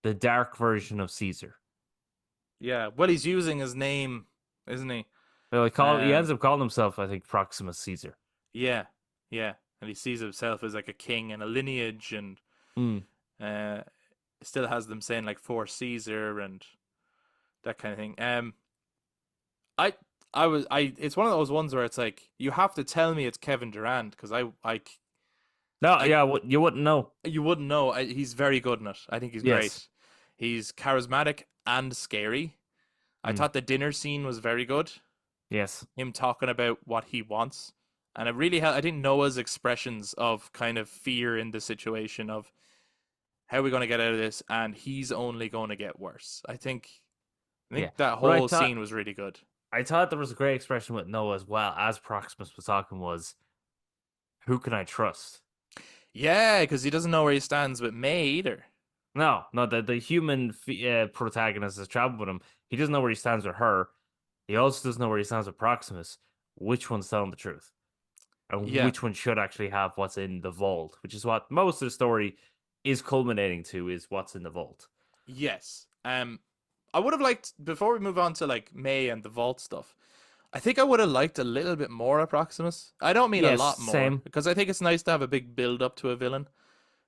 the dark version of Caesar. Yeah. Well, he's using his name, isn't he? Well, he ends Um. up calling himself, I think, Proximus Caesar. Yeah. Yeah. And he sees himself as like a king and a lineage, and Mm. uh, still has them saying like for Caesar and that kind of thing. I it's one of those ones where it's like you have to tell me it's Kevin Durant because No, I yeah, you wouldn't know. you wouldn't know. He's very good in it. I think he's Yes. great. He's charismatic and scary. I Mm. thought the dinner scene was very good. Yes. Him talking about what he wants, and it really I think Noah's expressions of kind of fear in the situation of how are we going to get out of this, and he's only going to get worse. I Yeah. think that But whole scene was really good. I thought there was a great expression with Noah as well as Proximus was talking was, who can I trust? Yeah, because he doesn't know where he stands with May either. No, no, the human protagonist has traveled with him. He doesn't know where he stands with her. He also doesn't know where he stands with Proximus. Which one's telling the truth? And Yeah. which one should actually have what's in the vault, which is what most of the story is culminating to, is what's in the vault. Yes. I would have liked before we move on to like May and the vault stuff. I think I would have liked a little bit more of Proximus. I don't mean a Yes, lot more same. because I think it's nice to have a big build up to a villain,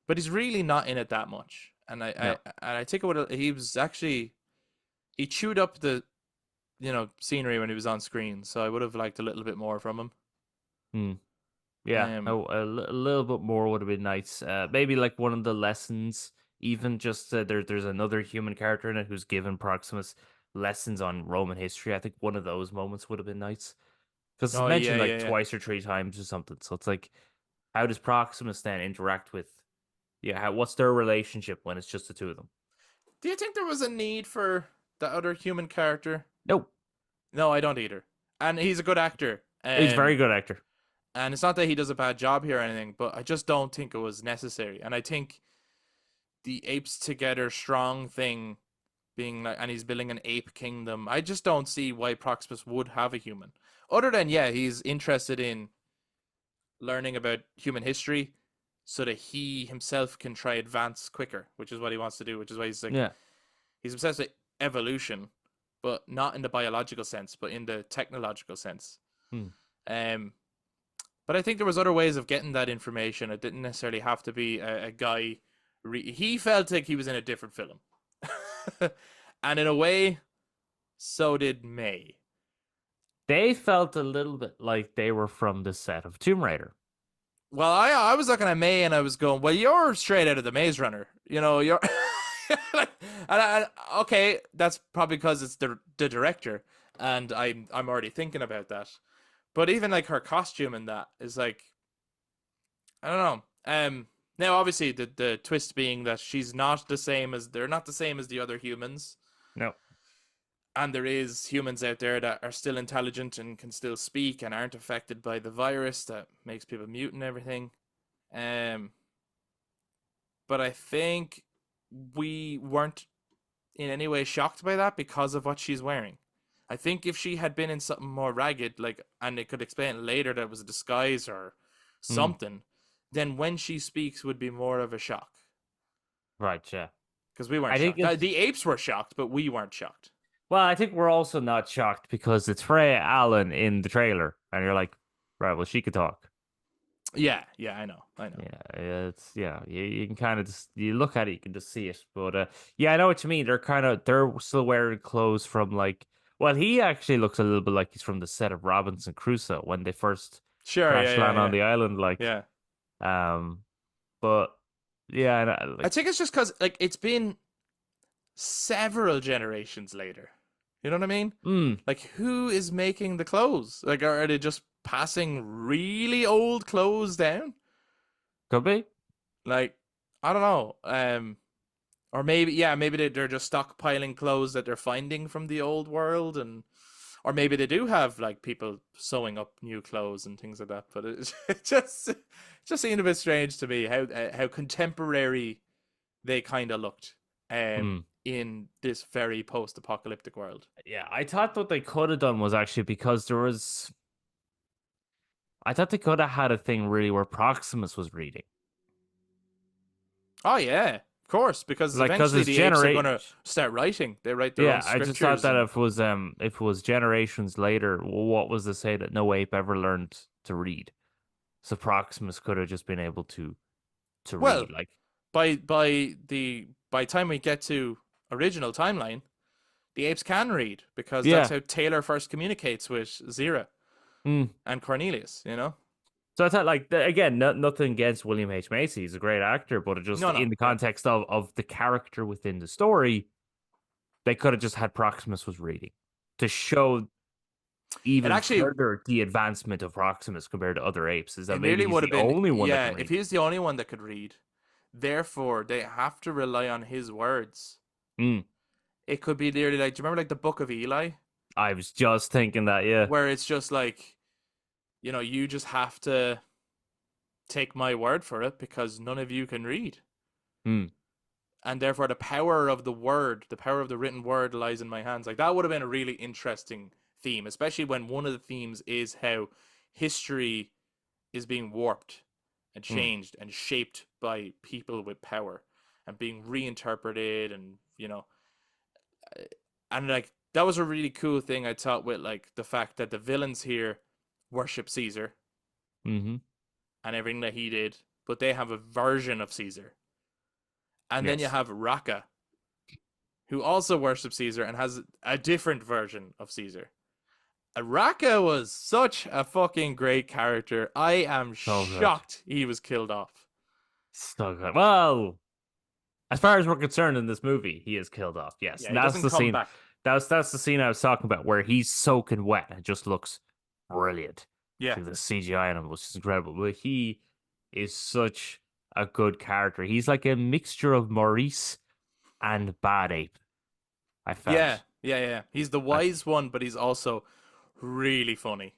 but he's really not in it that much. And No. I think it would he was actually he chewed up the scenery when he was on screen, so I would have liked a little bit more from him. Hmm. Yeah, Um, a little bit more would have been nice. Maybe like one of the lessons, even just there's another human character in it who's given Proximus lessons on Roman history. I think one of those moments would have been nice because it's oh mentioned yeah, like yeah, yeah. twice or three times or something. So it's like, how does Proximus then interact with? Yeah, what's their relationship when it's just the two of them? Do you think there was a need for the other human character? No, No, I don't either. And he's a good actor. he's a very good actor. And it's not that he does a bad job here or anything, but I just don't think it was necessary. And I think the apes together strong thing being like, and he's building an ape kingdom. I just don't see why Proximus would have a human, other than yeah, he's interested in learning about human history, so that he himself can try advance quicker, which is what he wants to do. Which is why he's like Yeah. he's obsessed with evolution, but not in the biological sense, but in the technological sense. Hmm. Um, But I think there was other ways of getting that information. It didn't necessarily have to be a guy. He felt like he was in a different film, and in a way, so did May. They felt a little bit like they were from the set of Tomb Raider. Well, I was looking at May and I was going, "Well, you're straight out of the Maze Runner. You know, you're." Okay, that's probably because it's the director, and I'm already thinking about that. But even like her costume and that is like I don't know. Now obviously the twist being that she's not the same as they're not the same as the other humans, No. and there is humans out there that are still intelligent and can still speak and aren't affected by the virus that makes people mute and everything. Um, but I think we weren't in any way shocked by that because of what she's wearing. I think if she had been in something more ragged, like, and it could explain later that it was a disguise or Hmm. something, then when she speaks would be more of a shock. Right, yeah. Because we weren't I think shocked. it's The apes were shocked, but we weren't shocked. well, I think we're also not shocked because it's Freya Allen in the trailer, and you're like, right, well, she could talk. Yeah, yeah, I know. Yeah, it's yeah, you can kind of just you look at it, you can just see it. But yeah, I know what you mean. They're still wearing clothes from like, well, he actually looks a little bit like he's from the set of Robinson Crusoe when they first Sure, crash yeah, yeah, land on yeah, the island, like, yeah. um, but yeah, I like, think it's just because like it's been several generations later. You know what I mean? Mm, Like, who is making the clothes? Like, are they just passing really old clothes down? could be. Like, I don't know. Or maybe, yeah, maybe they're just stockpiling clothes that they're finding from the old world, and or maybe they do have like people sewing up new clothes and things like that. But it just seemed a bit strange to me how contemporary they kind of looked Mm. in this very post-apocalyptic world. Yeah, I thought what they could have done was actually because there was. I thought they could have had a thing really where Proximus was reading. Oh yeah, of course, because Like, because eventually it's the apes are generate. gonna start writing. They write their own Yeah, I just thought scriptures that and if it was generations later, what was to say that no ape ever learned to read? So Proximus could have just been able to well, read. Like, by the time we get to original timeline, the apes can read because that's yeah. how Taylor first communicates with Zira Mm. and Cornelius. So I thought, like, again, nothing against William H. Macy. He's a great actor, but it just No, in no, the yeah, context of the character within the story, they could have just had Proximus was reading to show it even actually further the advancement of Proximus compared to other apes. Is that it maybe nearly he's would have the been, only one that yeah, can if read? he's the only one that could read, therefore they have to rely on his words. Mm. It could be nearly like, do you remember like the Book of Eli, I was just thinking that, yeah. where it's just like, you just have to take my word for it because none of you can read. Mm. And therefore the power of the word, the power of the written word lies in my hands. Like that would have been a really interesting theme, especially when one of the themes is how history is being warped and Mm. changed and shaped by people with power and being reinterpreted and like that was a really cool thing I thought with like the fact that the villains here worship Caesar Mm-hmm. and everything that he did, but they have a version of Caesar. And then you Yes. have Raka, who also worships Caesar and has a different version of Caesar. Raka was such a fucking great character. I am So good. shocked he was killed off. So good. Well, as far as we're concerned in this movie, he is killed off. Yes. Yeah, And he that's doesn't the come scene. back. That's the scene I was talking about where he's soaking wet and just looks brilliant. Yeah, Like the CGI on him was just incredible. But he is such a good character. He's like a mixture of Maurice and Bad Ape, I yeah, felt. yeah, yeah. He's the Like, wise one, but he's also really funny.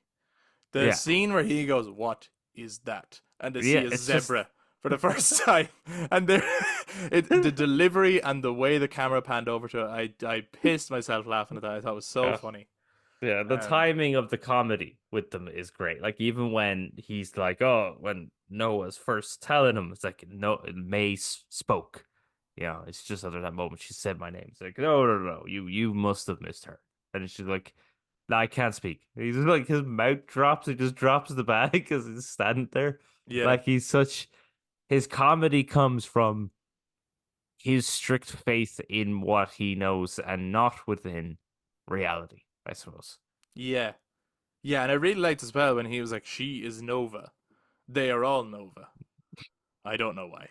The yeah. scene where he goes, "What is that?" and to see Yeah, a it's just zebra for the first time, and the delivery and the way the camera panned over to it, I pissed myself laughing at that. I thought it was so yeah. funny. Yeah, the Um, timing of the comedy with them is great. Like even when he's like, "Oh," when Noah's first telling him, it's like no, May spoke. You know, it's just under that moment she said my name. It's like, no, no, no, you must have missed her. And she's like, no, I can't speak. He's just like his mouth drops. He just drops the bag because he's standing there. yeah, Like he's such. His comedy comes from his strict faith in what he knows and not within reality, I suppose. yeah, yeah, and I really liked as well when he was like, "She is Nova. They are all Nova." I don't know why.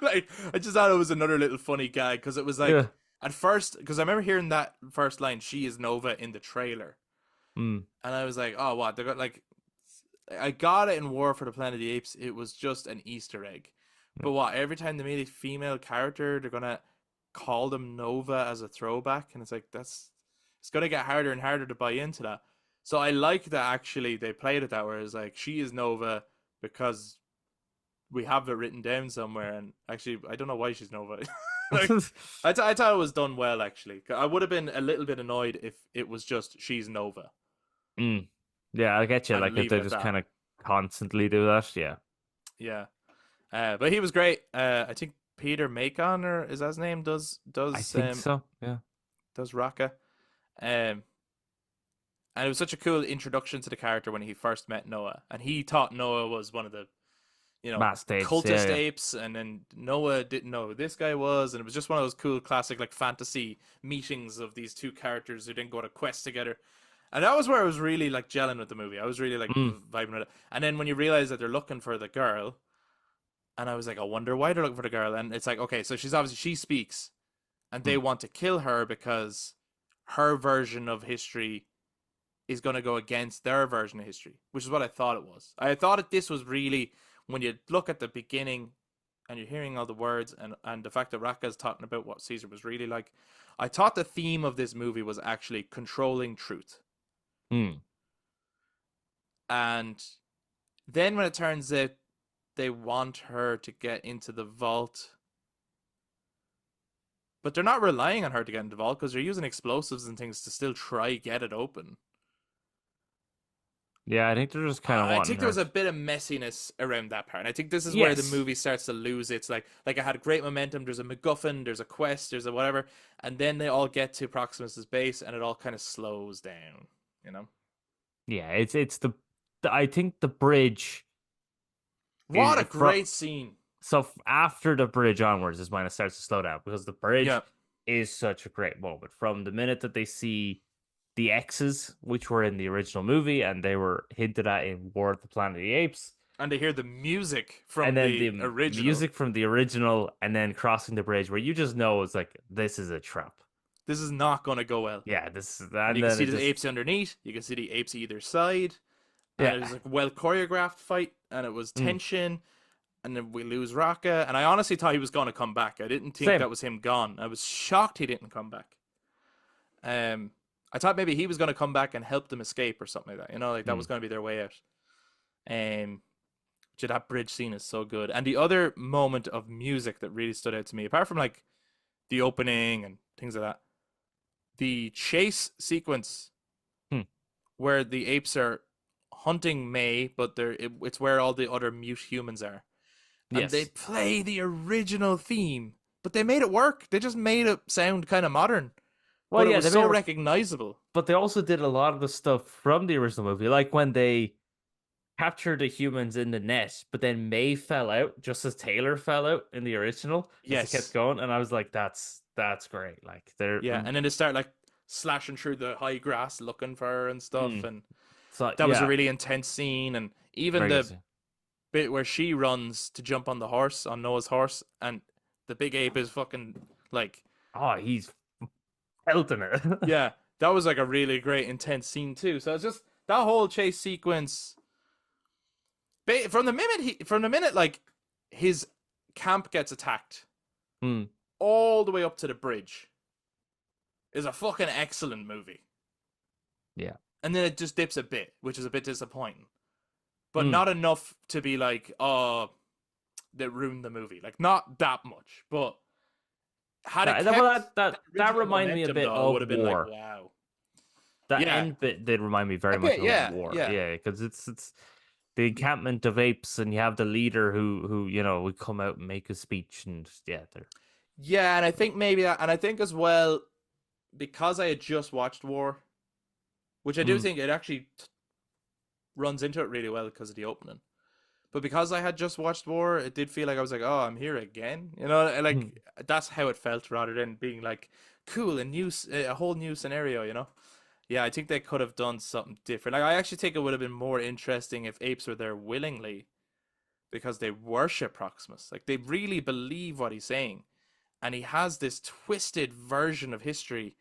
Like, I just thought it was another little funny gag because it was like Yeah. at first because I remember hearing that first line, "She is Nova" in the trailer, Mm. and I was like, "Oh, what?" They got like, I got it in War for the Planet of the Apes. It was just an Easter egg, but what? Every time they meet a female character, they're gonna call them Nova as a throwback, and it's like it's gonna get harder and harder to buy into that. So I like that actually they played it that way. It's like she is Nova because we have it written down somewhere, and actually I don't know why she's Nova. Like I thought it was done well actually. I would have been a little bit annoyed if it was just she's Nova Mm. Yeah, I get you. and Like if leave it they at just that. kind of constantly do that, yeah. Yeah, but he was great. I think Peter Macon, or is that his name, does I does think um so. Yeah. does Raka, and it was such a cool introduction to the character when he first met Noah, and he thought Noah was one of the Matt Stapes. Yeah, cultist yeah. apes, and then Noah didn't know who this guy was, and it was just one of those cool classic like fantasy meetings of these two characters who didn't go on a quest together. And that was where I was really like gelling with the movie. I was really like Mm. vibing with it. And then when you realize that they're looking for the girl, and I was like, I wonder why they're looking for the girl. And it's like, okay, so she's obviously she speaks, and they Hmm. want to kill her because her version of history is going to go against their version of history, which is what I thought it was. I thought that this was really, when you look at the beginning and you're hearing all the words, and the fact that Raka is talking about what Caesar was really like, I thought the theme of this movie was actually controlling truth. Hmm. And then when it turns out they want her to get into the vault, but they're not relying on her to get into the vault because they're using explosives and things to still try get it open. Yeah, I think they're just kind of I wanting think there her. was a bit of messiness around that part. And I think this is where the Yes. movie starts to lose its like it had great momentum. There's a MacGuffin, there's a quest, there's a whatever, and then they all get to Proximus's base, and it all kind of slows down. You know, Yeah, it's I think the bridge what a is from great scene. after the bridge onwards is when it starts to slow down because the bridge Yeah, is such a great moment from the minute that they see the X's, which were in the original movie and they were hinted at in War of the Planet of the Apes, and to hear the music and from then the the original. music from the original, and then crossing the bridge where you just know it's like this is a trap. This is not going to go well. Yeah, this is, And and you can then see it the just apes underneath. You can see the apes either side, and yeah. it was like well choreographed fight, and it was Mm. tension. And then we lose Raka, and I honestly thought he was going to come back. I didn't think Same. that was him gone. I was shocked he didn't come back. Um, I thought maybe he was going to come back and help them escape or something like that. You know, like that Mm. was going to be their way out. Which that bridge scene is so good. And the other moment of music that really stood out to me, apart from like the opening and things like that, the chase sequence Hmm. where the apes are hunting May, but it's where all the other mute humans are, and they Yes. play the original theme, but they made it work. They just made it sound kind of modern, Well, but it yeah, was they made so it, recognizable. but they also did a lot of the stuff from the original movie, like when they captured the humans in the net, but then May fell out just as Taylor fell out in the original as they kept Yes, going, and I was like, that's great. Like they're yeah, and then they start like slashing through the high grass looking for her and stuff, mm, and so that was a yeah, really intense scene. And even very the good. bit where she runs to jump on the horse, on Noah's horse, and the big ape is fucking like, Oh, he's pelting it. yeah, that was like a really great intense scene too. So it's just that whole chase sequence from the minute like his camp gets attacked Hmm. all the way up to the bridge is a fucking excellent movie. Yeah. And then it just dips a bit, which is a bit disappointing. But Hmm. not enough to be like, oh, that ruined the movie. Like not that much. But had it Well, kept that that that original reminded me a momentum bit though, it would of have been like, War. wow. That Yeah. end bit did remind me very A much bit, of yeah, War. yeah. Yeah, because it's the encampment of apes, and you have the leader who would come out and make a speech, and yeah, they're Yeah, and I think maybe that, and I think as well, because I had just watched War, which I do mm, think it actually runs into it really well because of the opening. But because I had just watched War, it did feel like I was like, oh, I'm here again. You know, mm. like that's how it felt rather than being like, cool, a whole new scenario. You know. Yeah, I think they could have done something different. Like I actually think it would have been more interesting if apes were there willingly because they worship Proximus. Like they really believe what he's saying, and he has this twisted version of history,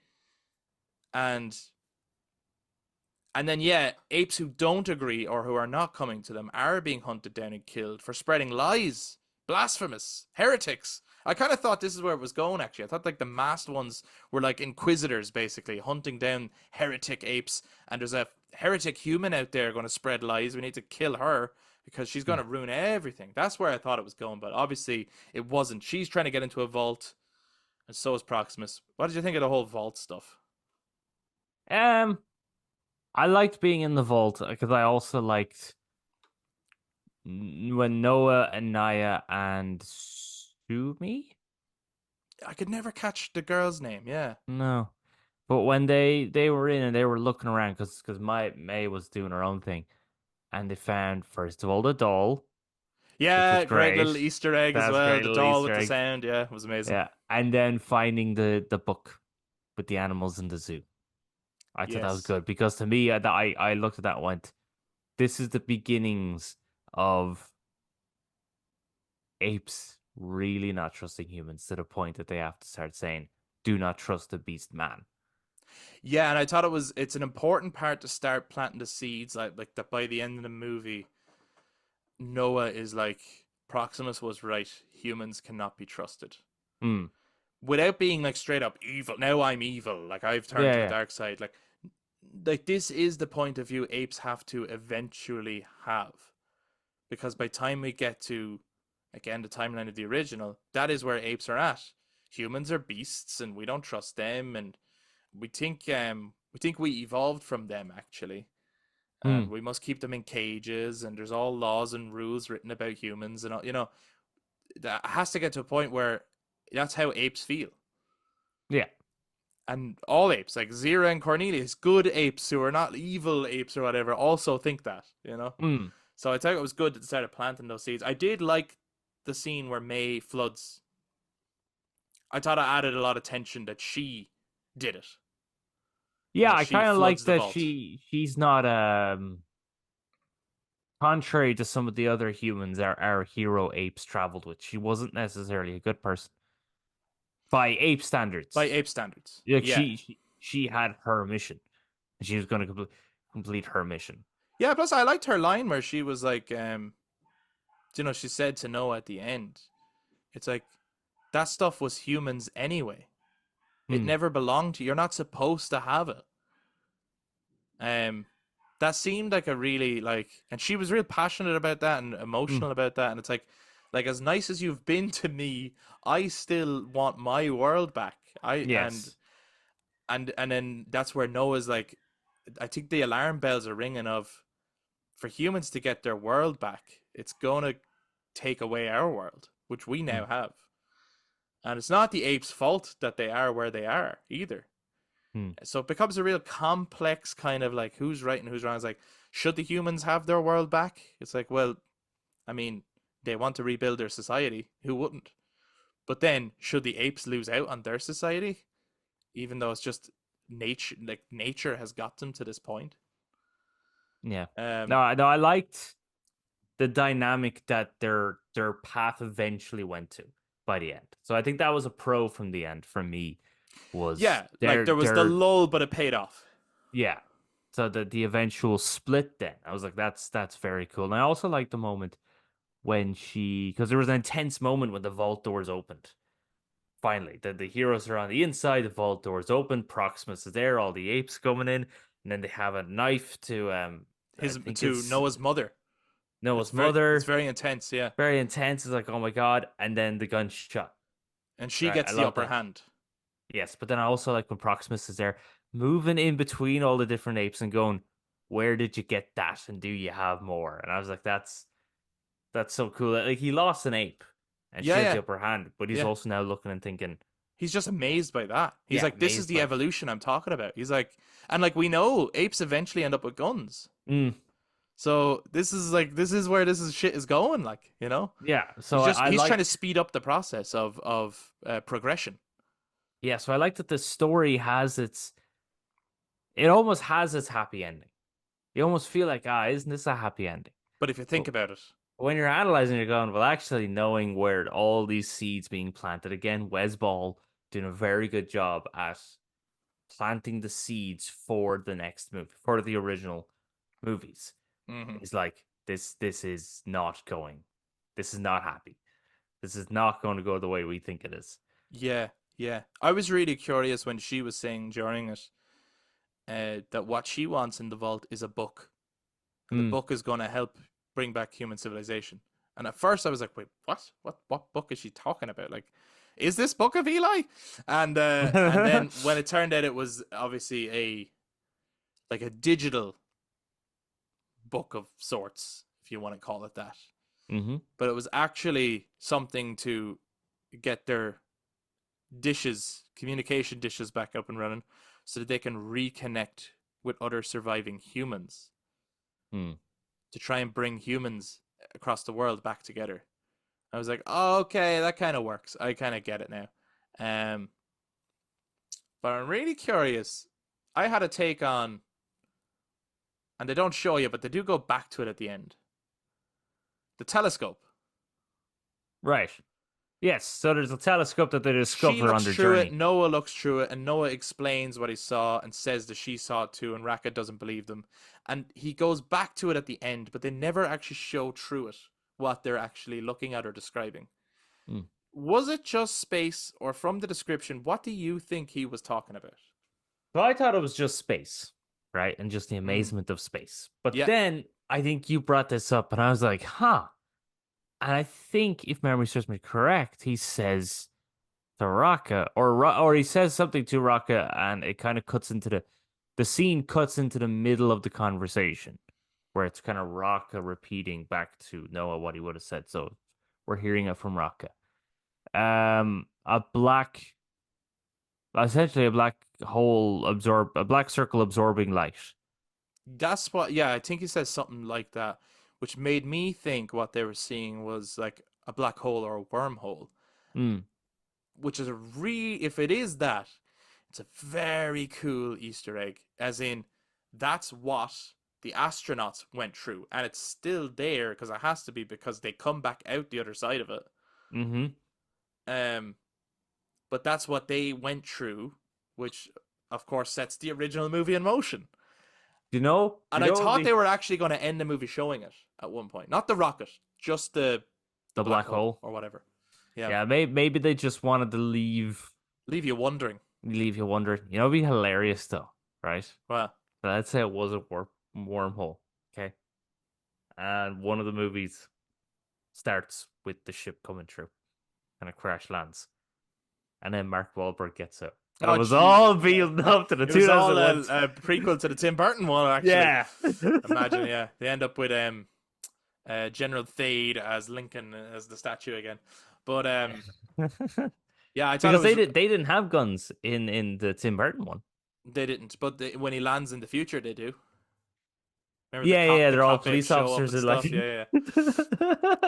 and then, yeah, apes who don't agree or who are not coming to them are being hunted down and killed for spreading lies, blasphemous, heretics. I kind of thought this is where it was going, actually. I thought like the masked ones were like inquisitors, basically, hunting down heretic apes. And there's a heretic human out there going to spread lies. We need to kill her because she's going to ruin everything. That's where I thought it was going, but obviously it wasn't. She's trying to get into a vault, and so is Proximus. What did you think of the whole vault stuff? Um, I liked being in the vault because I also liked when Noah and Naya and Sumi. I could never catch the girl's name. Yeah. No, but when they were in and they were looking around because my May was doing her own thing, and they found first of all the doll, which was Yeah, great little great. Easter egg as That's a well. great The little doll with Easter the egg. sound, yeah, it was amazing. Yeah, and then finding the book with the animals in the zoo. I thought that was Yes. good because to me, I looked at that and went, "This is the beginnings of apes really not trusting humans to the point that they have to start saying." do not trust the beast man. Yeah, and I thought it's an important part to start planting the seeds, like that by the end of the movie, Noah is like Proximus was right. Humans cannot be trusted. Hmm. Without being like straight up evil. Now I'm evil. Like I've turned Yeah, to the yeah. dark side. Like this is the point of view apes have to eventually have. Because by the time we get to again the timeline of the original, that is where apes are at. Humans are beasts and we don't trust them and we think we evolved from them actually. And Hmm. we must keep them in cages and there's all laws and rules written about humans and all, that has to get to a point where that's how apes feel. Yeah. And all apes, like Zira and Cornelius, good apes who are not evil apes or whatever, also think that. Hmm. So I think it was good that they started planting those seeds. I did like the scene where May floods. I thought it added a lot of tension that she did it. Yeah, I She kind of like floods the that vault. she's not contrary to some of the other humans our hero apes traveled with. She wasn't necessarily a good person by ape By standards. ape standards. Like Yeah. she had her mission, and she was going to complete her mission. Yeah, plus I liked her line where she was like, she said to Noah at the end, it's like, that stuff was humans anyway. It Hmm. never belonged to you. You're not supposed to have it. Um, that seemed like a really and she was real passionate about that and Hmm. emotional about that. And it's like as nice as you've been to me, I still want my world back. I Yes. and then that's where Noah's like, I think the alarm bells are ringing of for humans to get their world back. It's gonna take away our world, which we Hmm. now have. And it's not the apes' fault that they are where they are either. Hmm. So it becomes a real complex kind of like who's right and who's wrong. It's like, should the humans have their world back? It's like, well, I mean, they want to rebuild their society. Who wouldn't? But then, should the apes lose out on their society? Even though it's just nature, like nature has got them to this point. Yeah. Um, No, I liked the dynamic that their path eventually went to by the end. So I think that was a pro from the end for me. Was yeah, like there was the their lull, but it paid off. yeah. So the eventual split then. I was like, that's very cool. And I also like the moment when because there was an intense moment when the vault doors opened. Finally, the heroes are on the inside, the vault doors open, Proximus is there, all the apes coming in, and then they have a knife to I His think to it's Noah's mother. Noah's It's mother. very intense, yeah. Very intense. It's like, oh my god, and then the gunshot. And she Right, I gets the love upper that. hand. Yes, but then I also like when Proximus is there, moving in between all the different apes and going, "Where did you get that? And do you have more?" And I was like, "That's so cool." Like he lost an ape, and Yeah, she has the yeah, upper hand, but he's yeah. also now looking and thinking, He's just amazed by that. He's "Yeah, like, this is amazed the by it." evolution I'm talking about. He's like, and like we know apes eventually end up with guns. Mm, So this is where this is shit is going. yeah. So He's just I he's trying to liked, speed up the process of progression. yeah. So I like that the story has it almost has its happy ending. You almost feel like, isn't this a happy ending? But if you think But about it, when you're analyzing, you're going, well, actually knowing where all these seeds being planted again, Wes Ball doing a very good job at planting the seeds for the next movie, for the original movies. hmm He's like, this is not going. This is not happy. This is not going to go the way we think it is. yeah, yeah. I was really curious when she was saying during it that what she wants in the vault is a book, and the Hmm. book is going to help bring back human civilization. And at first, I was like, "Wait, what? What book is she talking about? Like, is this Book of Eli?" And then when it turned out it was obviously a digital book of sorts, if you want to call it that. Mm-hmm. But it was actually something to get their communication dishes back up and running, so that they can reconnect with other surviving humans Hmm. to try and bring humans across the world back together. I was like, oh, okay, that kind of works. I kind of get it now. Um, but I'm really curious. I had a take on, and they don't show you, but they do go back to it at the end. The telescope. Right. Yes, so there's a telescope that they She discover on looks their through it, journey. Noah looks through it, and Noah explains what he saw and says that she saw it too, and Raka doesn't believe them. And he goes back to it at the end, but they never actually show through it what they're actually looking at or describing. Hmm. Was it just space, or from the description, what do you think he was talking about? So I thought it was just space, right? And just the Mm. amazement of space. But Yeah, then I think you brought this up, and I was like, huh. And I think, if memory serves me correct, he says to Raka, or he says something to Raka, and it kind of cuts into the scene cuts into the middle of the conversation, where it's kind of Raka repeating back to Noah what he would have said. So we're hearing it from Raka. A black, essentially a black hole a black circle absorbing light. that's what. Yeah, I think he says something like that, which made me think what they were seeing was like a black hole or a wormhole, Mm, which is if it is that, it's a very cool Easter egg. As in, that's what the astronauts went through, and it's still there because it has to be because they come back out the other side of it. mm-hmm. Um, but that's what they went through, which of course sets the original movie in motion. Do And you I know thought they were actually going to end the movie showing it at one point, not the rocket, just the the black black hole hole? or whatever. Yeah, Yeah, maybe they just wanted to leave you wondering. leave you wondering. You know, it'd be hilarious though, right? Well, Let's say it was a wormhole, okay? And one of the movies starts with the ship coming through and a crash lands. And then Mark Wahlberg gets out. And it oh was all Jesus, yeah. building up to the It was all 2001. a prequel to the Tim Burton one, actually. Yeah. Imagine, yeah, they end up with General Thade as Lincoln as the statue again. But yeah, I thought it Because was they didn't have guns in the Tim Burton one. they didn't, but when he lands in the future, they do. Remember Yeah, the they're all cop apes police show up officers and and like stuff. Yeah,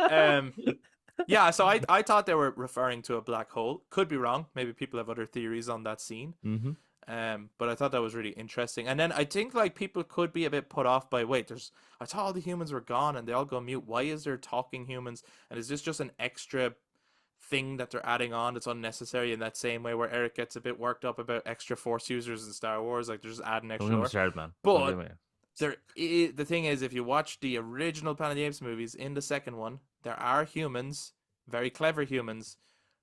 yeah. Yeah. So I thought they were referring to a black hole. Could be wrong. Maybe people have other theories on that scene. hmm But I thought that was really interesting. And then I think like people could be a bit put off by wait, I thought all the humans were gone and they all go mute. Why is there talking humans? And is this just an extra thing that they're adding on that's unnecessary in that same way where Eric gets a bit worked up about extra force users in Star Wars, like they're just adding Don't extra get me lore. started, man. Don't get But me. the thing is, if you watch the original Planet of the Apes movies, in the second one, there are humans, very clever humans,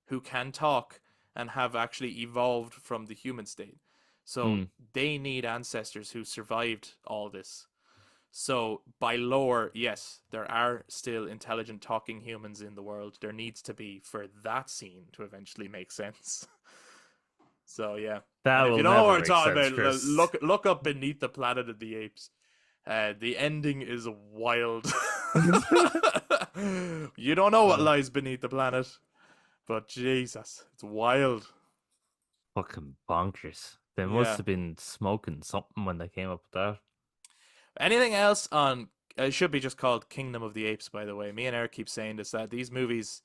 who can talk and have actually evolved from the human state. So Mm. they need ancestors who survived all this. So by lore, yes, there are still intelligent talking humans in the world. There needs to be for that scene to eventually make sense. So yeah. That And if will you don't know never what I'm make talking sense, about, Chris. look up Beneath the Planet of the Apes. The ending is wild. You don't know what Uh, lies beneath the planet, but Jesus, it's wild. Fucking bonkers. They must Yeah. have been smoking something when they came up with that. Anything else on? It should be just called Kingdom of the Apes. By the way, me and Eric keep saying this that these movies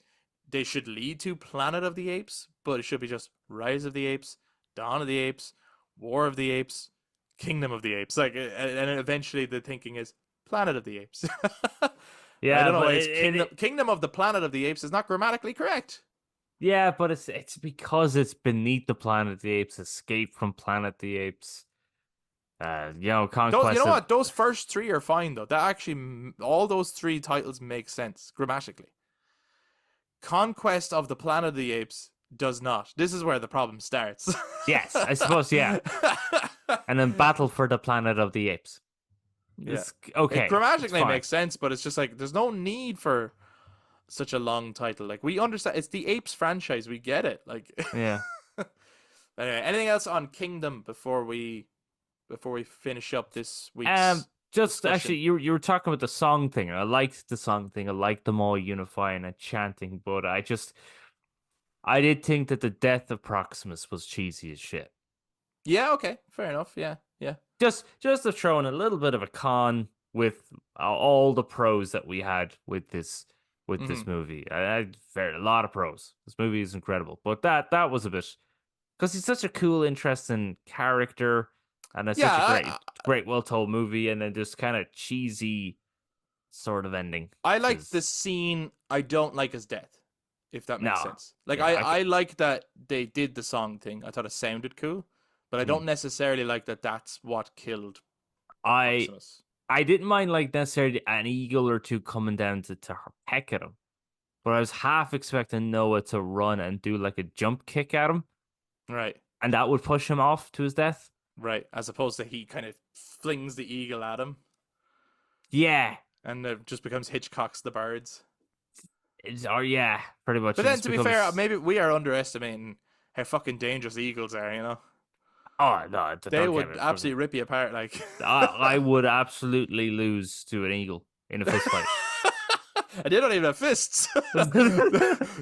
they should lead to Planet of the Apes, but it should be just Rise of the Apes, Dawn of the Apes, War of the Apes, Kingdom of the Apes. Like, and eventually the thinking is Planet of the Apes. I Yeah, don't know but why it's Kingdom of the Planet of the Apes is not grammatically correct. yeah, but it's because it's beneath the Planet of the Apes, Escape from Planet of the Apes. You Conquest know of what? Those first three are fine though. That actually, all those three titles make sense grammatically. Conquest of the Planet of the Apes does not. This is where the problem starts. yes, I suppose yeah, and then Battle for the Planet of the Apes. Yeah. It's It okay, it's grammatically fine. makes sense, but it's just like there's no need for such a long title. Like we understand it's the Apes franchise. We get it. Like Yeah. anyway, anything else on Kingdom before we finish up this Um, week's just discussion? actually, you were talking about the song thing. I liked the song thing. I liked them all unifying and chanting, but I did think that the death of Proximus was cheesy as shit. Yeah, okay. Fair enough. Yeah. Yeah. Just to throw in a little bit of a con with all the pros that we had with Hmm. this movie. I had a lot of pros. This movie is incredible, but that was a bit because he's such a cool, interesting character, and it's Yeah, such a great, well told movie, and then just kind of cheesy sort of ending. I liked the Because scene. I don't like his death. if that makes No. sense. Like Yeah, I like that they did the song thing. I thought it sounded cool, but I mm. don't necessarily like that that's what killed I Maximus. I didn't mind like necessarily an eagle or two coming down to peck at him, but I was half expecting Noah to run and do like a jump kick at him, Right. and that would push him off to his death. Right. As opposed to he kind of flings the eagle at him Yeah, and it just becomes Hitchcock's The Birds. or yeah, pretty much. But It then just to be fair, becomes maybe we are underestimating how fucking dangerous eagles are, you know? oh no, They don't get would me. absolutely rip you apart like I would absolutely lose to an eagle in a fist fight. and they don't even have fists.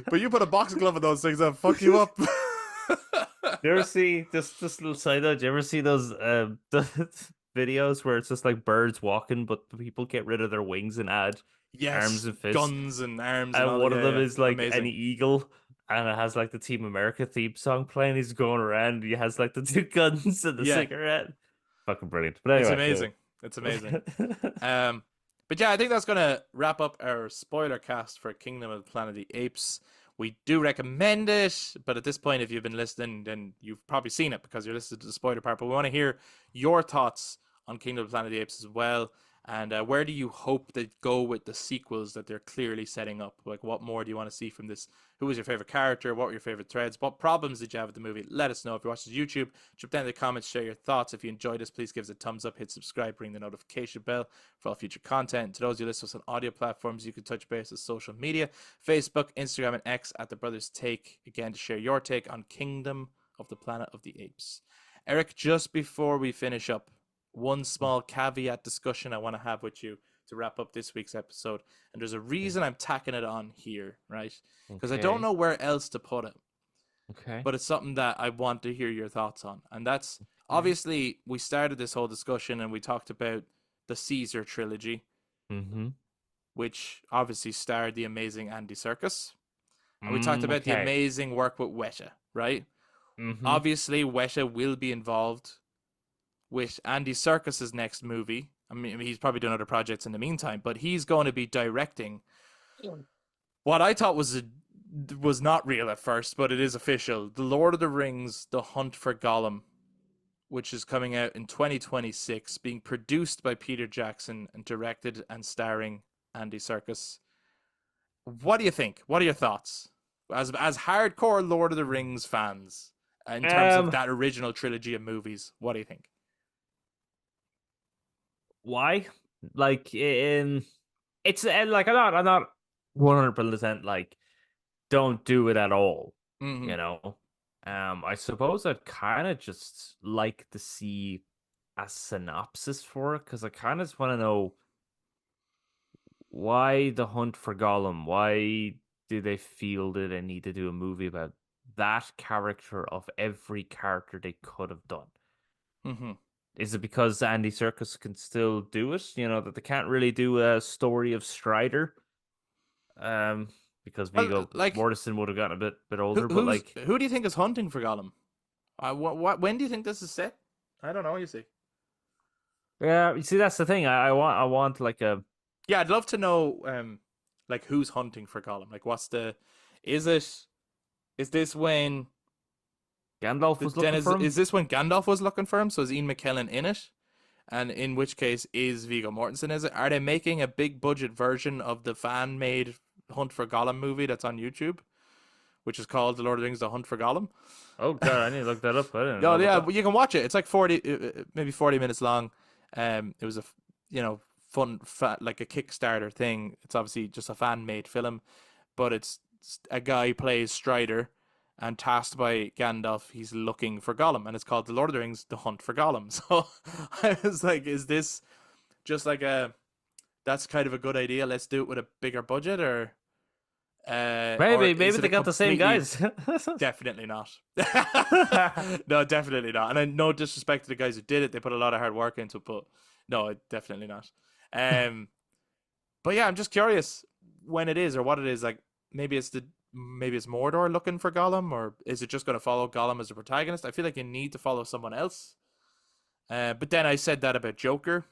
But you put a boxing glove on those things, they'll fuck you up. You ever see this little side note? Do you ever see those the videos where it's just like birds walking, but the people get rid of their wings and add arms Yes, and fists? guns and arms and And all. one of Yeah, them yeah, is like an amazing. eagle, and it has like the Team America theme song playing. He's going around. He has like the two guns and the Yeah, cigarette. Fucking brilliant. But it's anyway, go. amazing. It's amazing. Um, but yeah, I think that's gonna wrap up our spoiler cast for Kingdom of the Planet of the Apes. We do recommend it, but at this point, if you've been listening, then you've probably seen it because you're listening to the spoiler part. But we want to hear your thoughts on Kingdom of the Planet of the Apes as well. And where do you hope they go with the sequels that they're clearly setting up? Like, what more do you want to see from this? Who was your favorite character? What were your favorite threads? What problems did you have with the movie? Let us know. If you watch this YouTube, jump down in the comments, share your thoughts. If you enjoyed this, please give us a thumbs up, hit subscribe, ring the notification bell for all future content. To those who listen to us on audio platforms, you can touch base with social media, Facebook, Instagram, and X at The Brothers Take, again, to share your take on Kingdom of the Planet of the Apes. Eric, just before we finish up, one small caveat discussion I want to have with you to wrap up this week's episode. And there's a reason I'm tacking it on here, right? Because I don't Okay. know where else to put it, Okay. but it's something that I want to hear your thoughts on. And that's Okay. obviously we started this whole discussion and we talked about the Caesar Trilogy, Mm-hmm. which obviously starred the amazing Andy Serkis. And we talked about the Okay. amazing work with Weta, right? Mm-hmm. Obviously, Weta will be involved with Andy Serkis's next movie. I mean, he's probably done other projects in the meantime, but he's going to be directing what I thought was not real at first, but it is official. The Lord of the Rings: The Hunt for Gollum, which is coming out in 2026, being produced by Peter Jackson and directed and starring Andy Serkis. What do you think? What are your thoughts as hardcore Lord of the Rings fans in terms of Um, that original trilogy of movies? What do you think? why? Like in it's like I'm not 100% like don't do it at all, Mm-hmm. you know. I suppose I'd kind of just like to see a synopsis for it because I kind of just want to know why the hunt for Gollum? Why do they feel that they need to do a movie about that character of every character they could have done? Mm-hmm. Is it because Andy Serkis can still do it? You know, that they can't really do a story of Strider? Um, because Well, Viggo like Mortensen would have gotten a bit older, but like, who do you think is hunting for Gollum? What when do you think this is set? I don't know. You see. yeah, you see, that's the thing. I want like a Yeah, I'd love to know. Like who's hunting for Gollum? Like, what's the? Is it? Is this when? Gandalf was Then looking for is him. this when Gandalf was looking for him? So is Ian McKellen in it? And in which case is Viggo Mortensen? Is it? Are they making a big budget version of the fan made Hunt for Gollum movie that's on YouTube, which is called The Lord of the Rings: The Hunt for Gollum? Oh God, I need to look that up. I didn't know Oh about yeah, that. well, you can watch it. It's like 40, maybe 40 minutes long. It was a fun, like a Kickstarter thing. It's obviously just a fan made film, but it's a guy plays Strider, and tasked by Gandalf, he's looking for Gollum, and it's called The Lord of the Rings: The Hunt for Gollum. So I was like, is this just like a that's kind of a good idea? Let's do it with a bigger budget, or Maybe is it they a got the same completely guys. Definitely not. No, definitely not. And I no disrespect to the guys who did it; they put a lot of hard work into it. But no, definitely not. Um, but yeah, I'm just curious when it is or what it is. Like maybe it's Mordor looking for Gollum, or is it just going to follow Gollum as a protagonist? I feel like you need to follow someone else. But then I said that about Joker.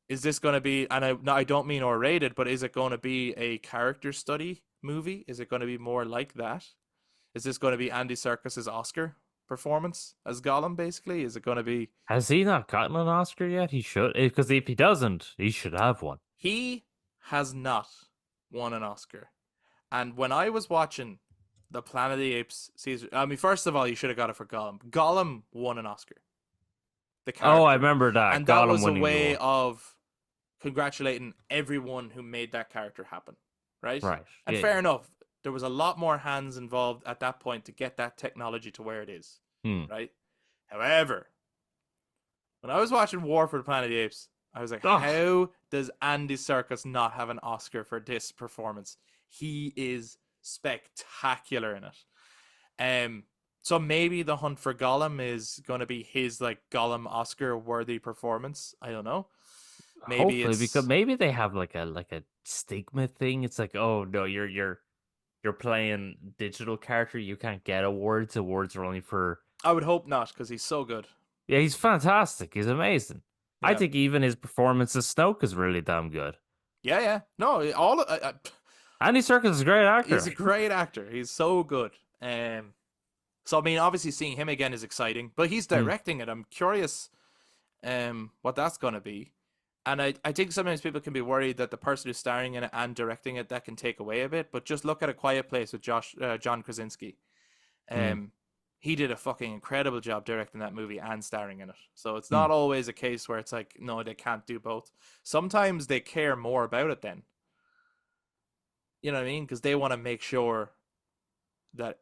Is this going to be? And I no, I don't mean R rated, but is it going to be a character study movie? Is it going to be more like that? Is this going to be Andy Serkis's Oscar performance as Gollum? Basically, is it going to be? Has he not gotten an Oscar yet? He should, because if he doesn't, he should have one. He has not won an Oscar. And when I was watching the Planet of the Apes Caesar, I mean, first of all, you should have got it for Gollum. Gollum won an Oscar. The character. Oh, I remember that. And that Gollum was a winning the way one. of congratulating everyone who made that character happen, right? Right. And Yeah, fair yeah. enough. There was a lot more hands involved at that point to get that technology to where it is, Hmm. right? However, when I was watching War for the Planet of the Apes, I was like, Oh, how does Andy Serkis not have an Oscar for this performance? He is spectacular in it. So maybe The Hunt for Gollum is going to be his like Gollum Oscar worthy performance. I don't know. Maybe hopefully, because it's maybe they have like a stigma thing. It's like, oh no, you're playing digital character. You can't get awards. Awards are only for. I would hope not because he's so good. Yeah, he's fantastic. He's amazing. I Yeah. think even his performance as Snoke is really damn good. Yeah, yeah. No, Andy Serkis is a great actor. he's a great actor. He's so good. So I mean, obviously seeing him again is exciting, but he's directing it. I'm curious, what that's gonna be. And I think sometimes people can be worried that the person who's starring in it and directing it, that can take away a bit. But just look at A Quiet Place with John Krasinski. He did a fucking incredible job directing that movie and starring in it. So it's not always a case where it's like, no, they can't do both. Sometimes they care more about it then. You know what I mean? Because they want to make sure that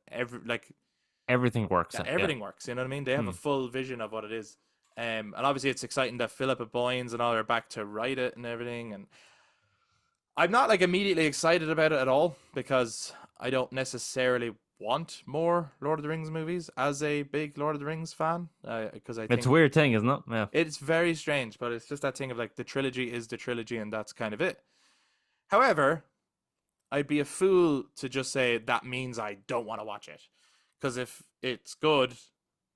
Everything works. everything works. You know what I mean? They have a full vision of what it is. And obviously it's exciting that Philippa Boyens and all are back to write it and everything. And I'm not like immediately excited about it at all because I don't necessarily want more Lord of the Rings movies as a big Lord of the Rings fan. Because I think It's a weird thing, isn't it? Yeah. it's very strange, but it's just that thing of like the trilogy is the trilogy and that's kind of it. However, I'd be a fool to just say that means I don't want to watch it. Because if it's good,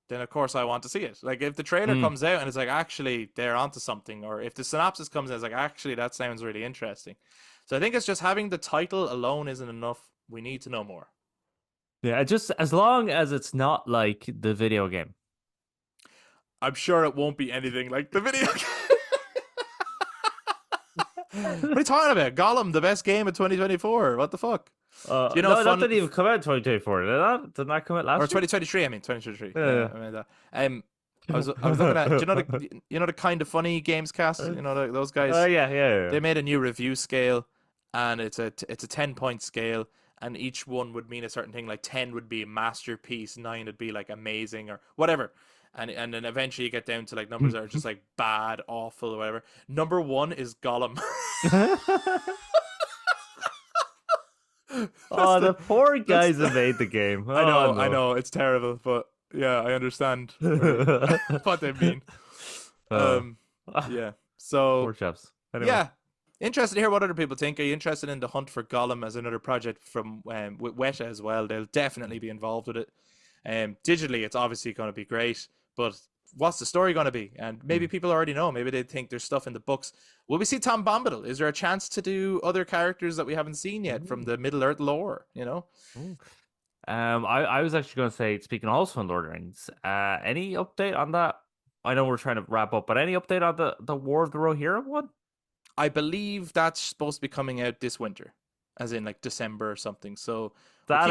then of course I want to see it. Like if the trailer comes out and it's like, actually, they're onto something, or if the synopsis comes out, it's like, actually, that sounds really interesting. So I think it's just having the title alone isn't enough. We need to know more. Yeah, just as long as it's not like the video game. I'm sure it won't be anything like the video game. What are you talking about? Gollum, the best game of 2024. What the fuck? No, that didn't even come out in 2024. Did that come out last Or year? 2023, I mean 2023. Yeah. I mean that. I was looking at, do you know the Kind of Funny games cast? You know those guys. Yeah. They made a new review scale, and it's a 10-point scale, and each one would mean a certain thing. Like 10 would be a masterpiece, 9 would be like amazing or whatever. And then eventually you get down to like numbers that are just like bad, awful, or whatever. Number 1 is Gollum. Oh, the poor guys that made the game. Oh, I know, it's terrible, but yeah, I understand what they mean. Yeah. So poor chaps. Anyway. yeah, interested to hear what other people think. Are you interested in The Hunt for Gollum as another project from with Weta as well? They'll definitely be involved with it. Digitally, it's obviously going to be great, but what's the story going to be? And maybe people already know. Maybe they think there's stuff in the books. Will we see Tom Bombadil? Is there a chance to do other characters that we haven't seen yet from the Middle Earth lore? You know. I was actually going to say, speaking also on Lord of the Rings, any update on that? I know we're trying to wrap up, but any update on the War of the Rohirrim one? I believe that's supposed to be coming out this winter, as in like December or something. So we'll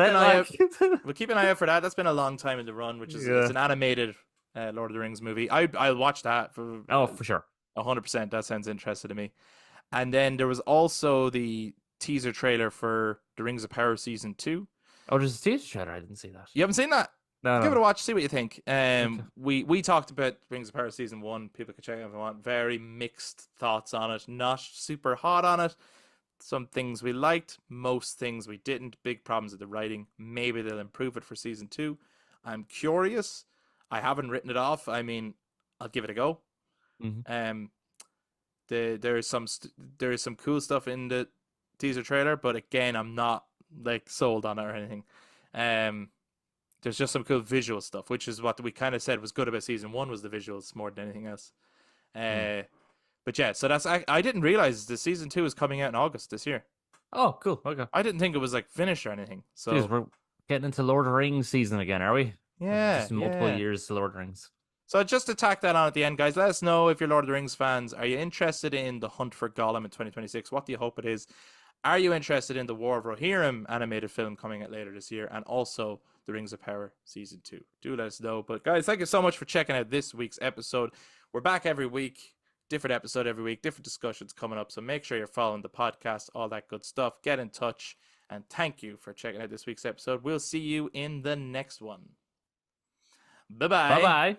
keep an eye out for that. That's been a long time in the run, which is it's an animated Lord of the Rings movie. I'll watch that for sure, 100%. That sounds interesting to me. And then there was also the teaser trailer for The Rings of Power Season 2. Oh, there's a teaser trailer. I didn't see that. You haven't seen that? No. Give it a watch. See what you think. We talked about Rings of Power Season 1. People can check it out if they want. Very mixed thoughts on it. Not super hot on it. Some things we liked. Most things we didn't. Big problems with the writing. Maybe they'll improve it for Season 2. I'm curious. I haven't written it off. I mean, I'll give it a go. There is some cool stuff in the teaser trailer, but again, I'm not like sold on it or anything. There's just some cool visual stuff, which is what we kind of said was good about Season 1 was the visuals more than anything else. But yeah, so I didn't realize the Season 2 is coming out in August this year. Oh, cool. Okay. I didn't think it was like finished or anything. Jeez, So we're getting into Lord of the Rings season again, are we? yeah, Just multiple yeah. years to Lord of the Rings. So just to tack that on at the end, guys, let us know if you're Lord of the Rings fans. Are you interested in the Hunt for Gollum in 2026? What do you hope it is? Are you interested in the War of Rohirrim animated film coming out later this year? And also the Rings of Power Season 2. Do let us know. But guys, thank you so much for checking out this week's episode. We're back every week. Different episode every week, different discussions coming up. So make sure you're following the podcast, all that good stuff. Get in touch. And thank you for checking out this week's episode. We'll see you in the next one. Bye Bye bye. bye.